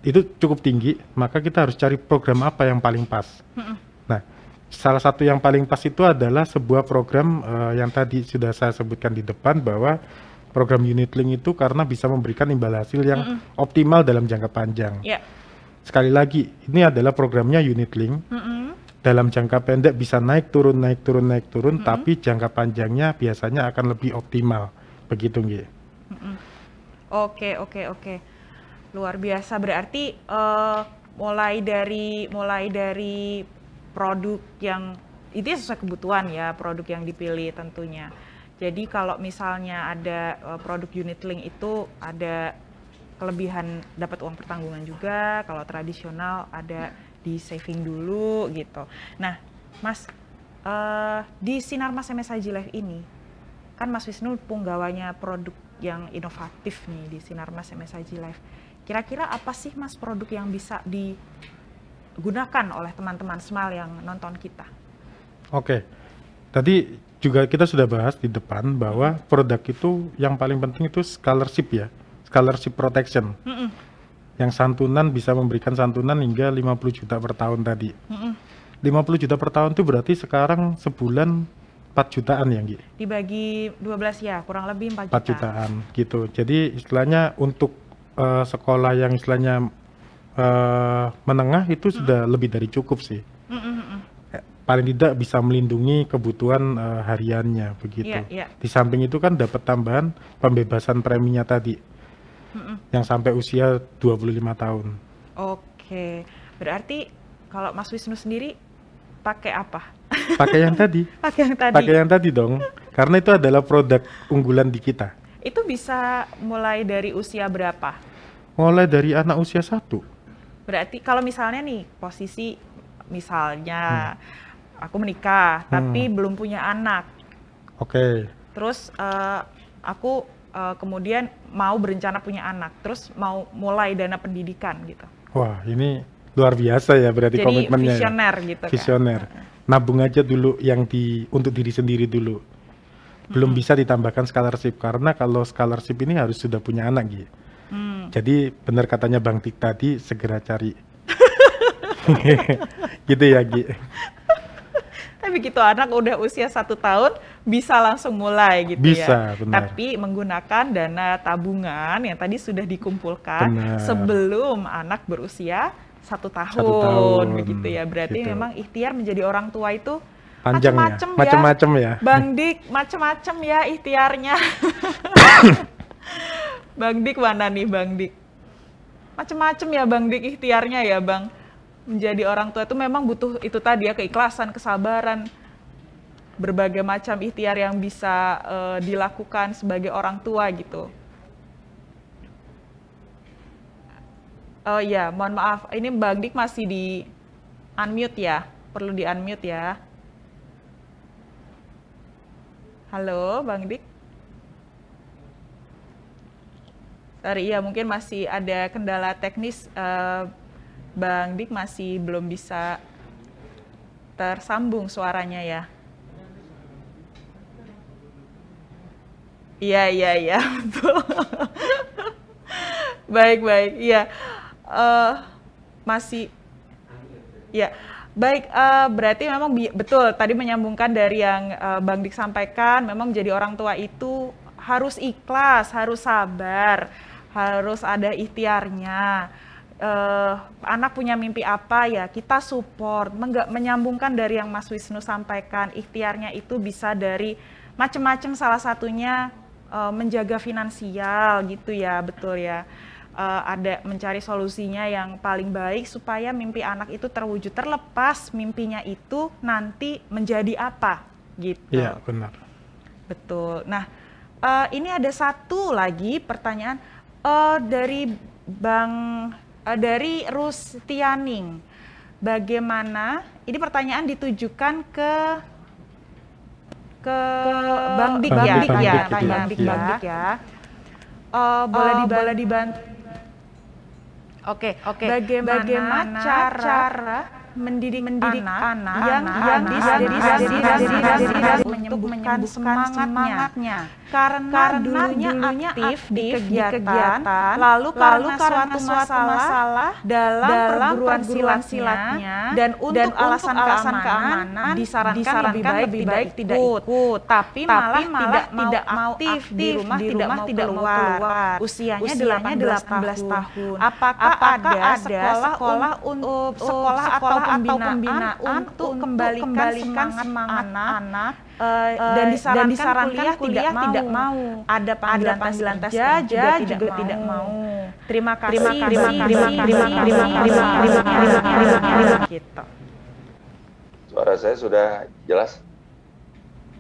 itu cukup tinggi, maka kita harus cari program apa yang paling pas. Nah, salah satu yang paling pas itu adalah sebuah program yang tadi sudah saya sebutkan di depan, bahwa program unit link itu karena bisa memberikan imbal hasil yang optimal dalam jangka panjang. Sekali lagi, ini adalah programnya unit link. Dalam jangka pendek bisa naik turun, tapi jangka panjangnya biasanya akan lebih optimal. Begitu, Nggih. Oke. Luar biasa, berarti mulai dari produk yang itu sesuai kebutuhan ya, produk yang dipilih tentunya. Jadi kalau misalnya ada produk unit link itu ada kelebihan dapat uang pertanggungan juga, kalau tradisional ada di saving dulu gitu. Nah, Mas, di Sinar Mas MSIG Live ini kan Mas Wisnu punggawanya produk yang inovatif nih di Sinar Mas MSIG Live. Kira-kira apa sih Mas produk yang bisa digunakan oleh teman-teman Smile yang nonton kita? Oke, tadi juga kita sudah bahas di depan bahwa produk itu yang paling penting itu scholarship ya, scholarship protection. Yang santunan bisa memberikan santunan hingga 50 juta per tahun tadi. 50 juta per tahun itu berarti sekarang sebulan 4 jutaan ya, Nggi? Dibagi 12 ya, kurang lebih 4 jutaan gitu. Jadi istilahnya untuk sekolah yang istilahnya menengah itu sudah lebih dari cukup sih. Paling tidak bisa melindungi kebutuhan hariannya begitu. Di samping itu kan dapat tambahan pembebasan preminya tadi yang sampai usia 25 tahun. Oke, berarti kalau Mas Wisnu sendiri pakai apa? Pakai yang tadi. Pakai yang tadi dong, karena itu adalah produk unggulan di kita. Itu bisa mulai dari usia berapa? Mulai dari anak usia 1. Berarti kalau misalnya nih posisi misalnya aku menikah tapi belum punya anak. Oke. Terus aku kemudian mau berencana punya anak, terus mau mulai dana pendidikan gitu. Wah, ini luar biasa ya berarti. Jadi komitmennya. Jadi visioner ya? Gitu. Visioner. Kan? Nabung aja dulu yang untuk diri sendiri dulu. Belum bisa ditambahkan scholarship, karena kalau scholarship ini harus sudah punya anak gitu. Jadi benar katanya Bang Dik tadi, segera cari. Gitu ya, Gi. Tapi begitu anak udah usia 1 tahun bisa langsung mulai gitu bisa, ya. Benar. Tapi menggunakan dana tabungan yang tadi sudah dikumpulkan sebelum anak berusia 1 tahun begitu ya. Berarti gitu. Memang ikhtiar menjadi orang tua itu macam-macam ya. Bang Dik, macam-macam ya ikhtiarnya. Bang Dik mana nih Bang Dik? Macam-macam ya Bang Dik ikhtiarnya ya Bang. Menjadi orang tua itu memang butuh itu tadi ya, keikhlasan, kesabaran, berbagai macam ikhtiar yang bisa dilakukan sebagai orang tua gitu. Oh iya, mohon maaf, ini Bang Dik masih di unmute ya, perlu di unmute ya. Halo Bang Dik. Sorry ya, mungkin masih ada kendala teknis. Bang Dik masih belum bisa tersambung suaranya ya. Iya, betul. Baik, iya. Masih, ya. Baik, berarti memang betul tadi menyambungkan dari yang Bang Dik sampaikan, memang menjadi orang tua itu harus ikhlas, harus sabar, harus ada ikhtiarnya. Anak punya mimpi apa ya kita support, menyambungkan dari yang Mas Wisnu sampaikan, ikhtiarnya itu bisa dari macam-macam, salah satunya menjaga finansial gitu ya, betul ya. Ada mencari solusinya yang paling baik supaya mimpi anak itu terwujud, terlepas mimpinya itu nanti menjadi apa gitu. Iya, benar. Betul. Nah, ini ada satu lagi pertanyaan dari Rustianing. Bagaimana? Ini pertanyaan ditujukan ke Bang Dik ya. Boleh dibantu. Oke. Bagaimana cara mendidik anak yang menyembuhkan semangatnya. Karena dulunya aktif di kegiatan, lalu karena suatu masalah dalam perguruan silatnya, dan untuk alasan keamanan disarankan lebih baik tidak ikut, tapi malah tidak mau aktif di rumah, tidak mau keluar. Usianya 18 tahun. Apakah ada sekolah atau pembinaan untuk kembalikan semangat anak dan disarankan kuliah tidak mau. Ada panggilan tes kerja juga tidak mau. Terima kasih. Gitu. Suara saya sudah jelas?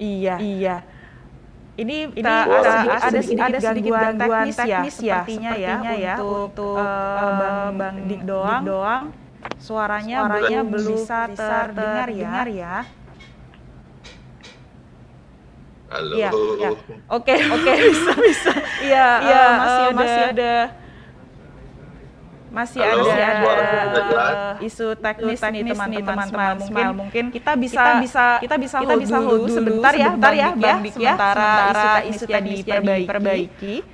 Iya. Ini ada sedikit gangguan teknis ya, sepertinya ya untuk Bang Dik doang. Suaranya belum bisa terdengar ya. Halo. Iya. Oke, bisa. Iya, masih ada isu teknis nih teman-teman Smile. Mungkin kita bisa hold dulu sebentar ya Bang Dik ya, sementara isu teknis diperbaiki.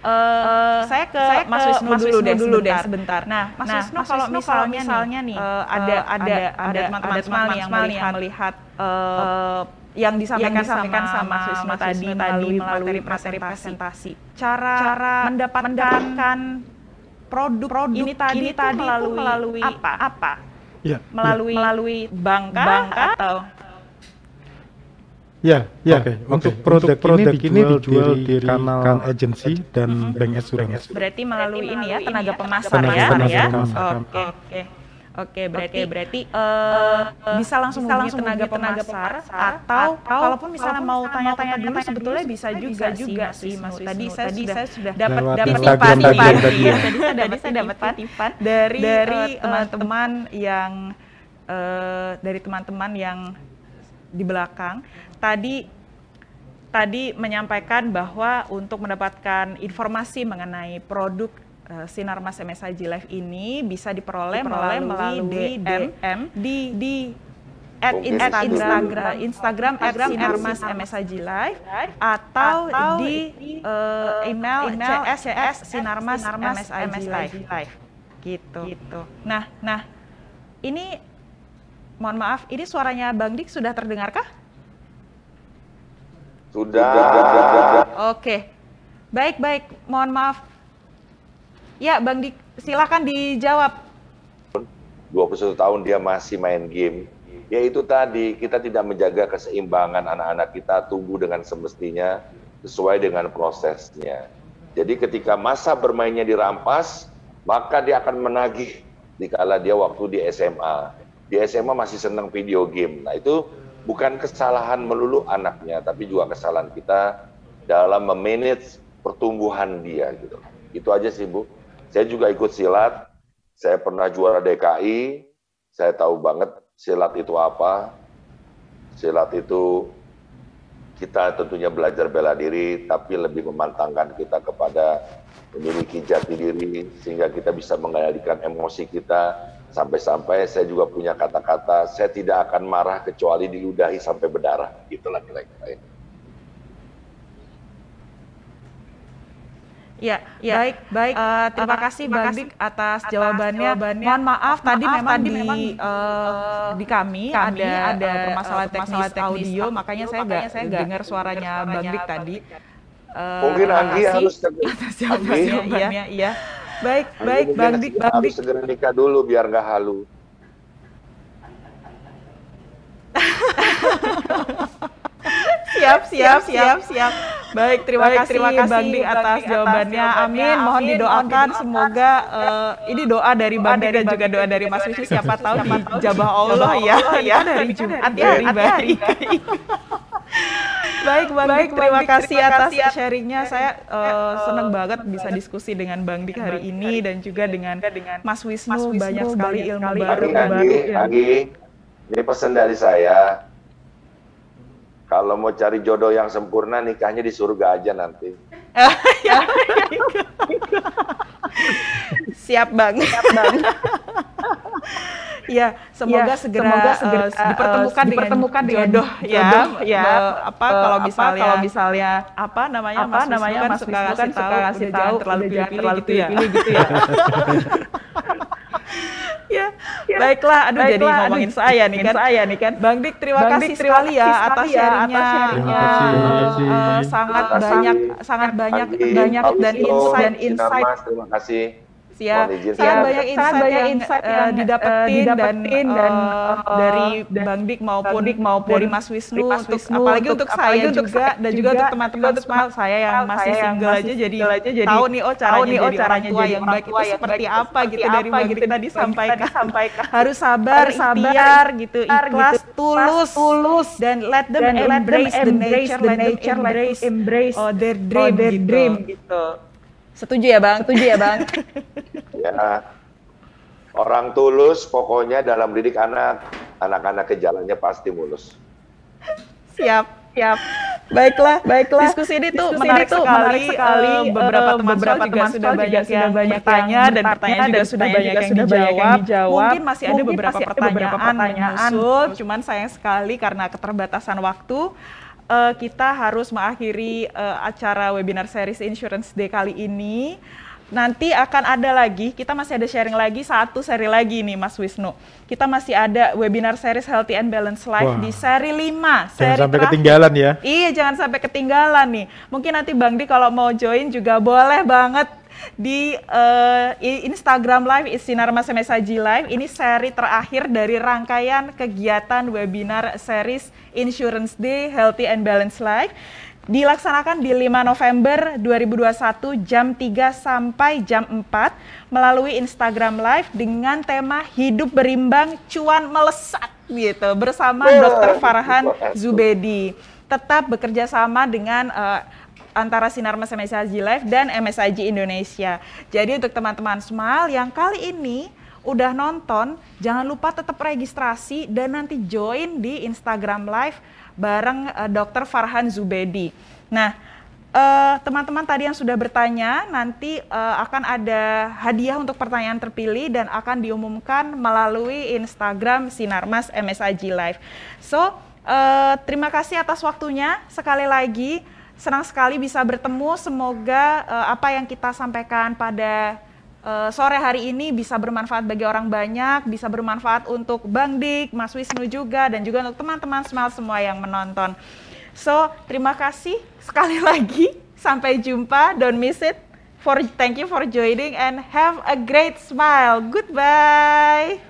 Saya ke Mas Wisnu dulu deh sebentar. Nah, Mas Wisnu kalau misalnya nih ada teman-teman Smile yang melihat yang disampaikan sama Mas Wisnu tadi melalui materi presentasi. Cara mendapatkan produk ini tadi melalui apa? Ya, melalui bangka atau? Ya. Oke. Untuk produk ini dijual di kanal agency dan bank assurance. Berarti melalui ini ya, tenaga pemasar ya. Oke, berarti bisa langsung tenaga pemasar atau kalaupun misalnya mau tanya-tanya dulu sebetulnya bisa juga sih Mas. Tadi saya sudah dapat titipan dari teman-teman yang di belakang tadi menyampaikan bahwa untuk mendapatkan informasi mengenai produk Sinarmas MSIG Live ini bisa diperoleh melalui DM di Instagram @Sinarmas MSIG Live atau di email CS Sinarmas MSIG Live gitu. Nah, ini mohon maaf, ini suaranya Bang Dik sudah terdengarkah? Sudah. Oke. Baik, mohon maaf. Ya, Bang Dik, silakan dijawab. 21 tahun dia masih main game. Ya itu tadi, kita tidak menjaga keseimbangan anak-anak kita tumbuh dengan semestinya sesuai dengan prosesnya. Jadi ketika masa bermainnya dirampas, maka dia akan menagih dikala dia waktu di SMA. Di SMA masih senang video game. Nah itu bukan kesalahan melulu anaknya, tapi juga kesalahan kita dalam memanage pertumbuhan dia gitu. Itu aja sih Bu. Saya juga ikut silat, saya pernah juara DKI, saya tahu banget silat itu apa. Silat itu kita tentunya belajar bela diri, tapi lebih memantangkan kita kepada memiliki jati diri, sehingga kita bisa mengendalikan emosi kita, sampai-sampai saya juga punya kata-kata, saya tidak akan marah kecuali diludahi sampai berdarah, itulah kira-kira. Ya, baik. Terima kasih Bang Dik atas jawabannya. Mohon maaf tadi memang di kami ada permasalahan teknis audio, makanya saya nggak dengar suaranya Bang Dik tadi. Mungkin Anggi harus atas jawabannya. Iya. Baik Bang Dik. Harus segera nikah dulu biar nggak halu. Siap. Baik, terima kasih Bang Dik atas jawabannya. Amin. Mohon didoakan semoga ini doa dari Bang Dik dan juga doa dari Mas Wisnu, siapa tahu dijabah Allah ya dari Jumat ya hari baik. Baik Bang Dik, terima kasih atas sharingnya. Saya senang banget bisa diskusi dengan Bang Dik hari ini dan juga dengan Mas Wisnu, banyak sekali ilmu baru. Anggi, ini pesan dari saya. Kalau mau cari jodoh yang sempurna, nikahnya di surga aja nanti. Siap Bang. Ya, semoga segera dipertemukan dengan jodoh ya. Kalau misalnya Mas Wisnu kan suka kasih tahu terlalu pilih-pilih gitu ya. Ya, baiklah. Aduh, jadi ngomongin saya nih kan. Bang Dik, terima kasih sekali ya atas sharingnya. Sangat banyak dan insight. Terima kasih. Sangat banyak insight yang didapetin dan dari Bang Dik maupun dari Mas Wisnu, apalagi untuk saya juga dan juga untuk teman-teman Smile, saya yang masih single aja jadi tahu nih caranya jadi orang tua yang baik itu seperti apa gitu dari Bang Dik tadi sampaikan. Harus sabar, ikhtiar gitu, ikhlas, tulus dan let them embrace the nature, let them embrace their dream gitu. Setuju ya Bang? Ya, orang tulus pokoknya dalam didik anak-anak ke jalannya pasti mulus. Siap. Baiklah. Diskusi ini tuh menarik sekali. Beberapa teman juga sudah banyak yang bertanya dan pertanyaan juga sudah banyak yang dijawab. Mungkin masih ada beberapa pertanyaan menyusul, cuman sayang sekali karena keterbatasan waktu. Kita harus mengakhiri acara webinar series Insurance Day kali ini. Nanti akan ada lagi, kita masih ada sharing lagi, satu seri lagi nih Mas Wisnu. Kita masih ada webinar series Healthy and Balanced Life di seri 5. Jangan sampai ketinggalan ya. Iya, jangan sampai ketinggalan nih. Mungkin nanti Bang Dik kalau mau join juga boleh banget di Instagram Live Sinar Mas MSIG Live. Ini seri terakhir dari rangkaian kegiatan webinar series Insurance Day Healthy and Balanced Life. Dilaksanakan di 5 November 2021 jam 3 sampai jam 4 melalui Instagram Live dengan tema Hidup Berimbang Cuan Melesat gitu bersama Dr. Farhan Zubedi. Tetap bekerja sama dengan antara Sinar Mas MSIG Live dan MSIG Indonesia. Jadi untuk teman-teman Smile yang kali ini udah nonton, jangan lupa tetap registrasi dan nanti join di Instagram Live bareng Dr. Farhan Zubedi. Nah, teman-teman tadi yang sudah bertanya, nanti akan ada hadiah untuk pertanyaan terpilih dan akan diumumkan melalui Instagram Sinar Mas MSIG Live. So, terima kasih atas waktunya. Sekali lagi, senang sekali bisa bertemu. Semoga apa yang kita sampaikan pada sore hari ini bisa bermanfaat bagi orang banyak, bisa bermanfaat untuk Bang Dik, Mas Wisnu juga, dan juga untuk teman-teman Smile semua yang menonton. So, terima kasih sekali lagi. Sampai jumpa. Don't miss it. Thank you for joining and have a great smile. Goodbye.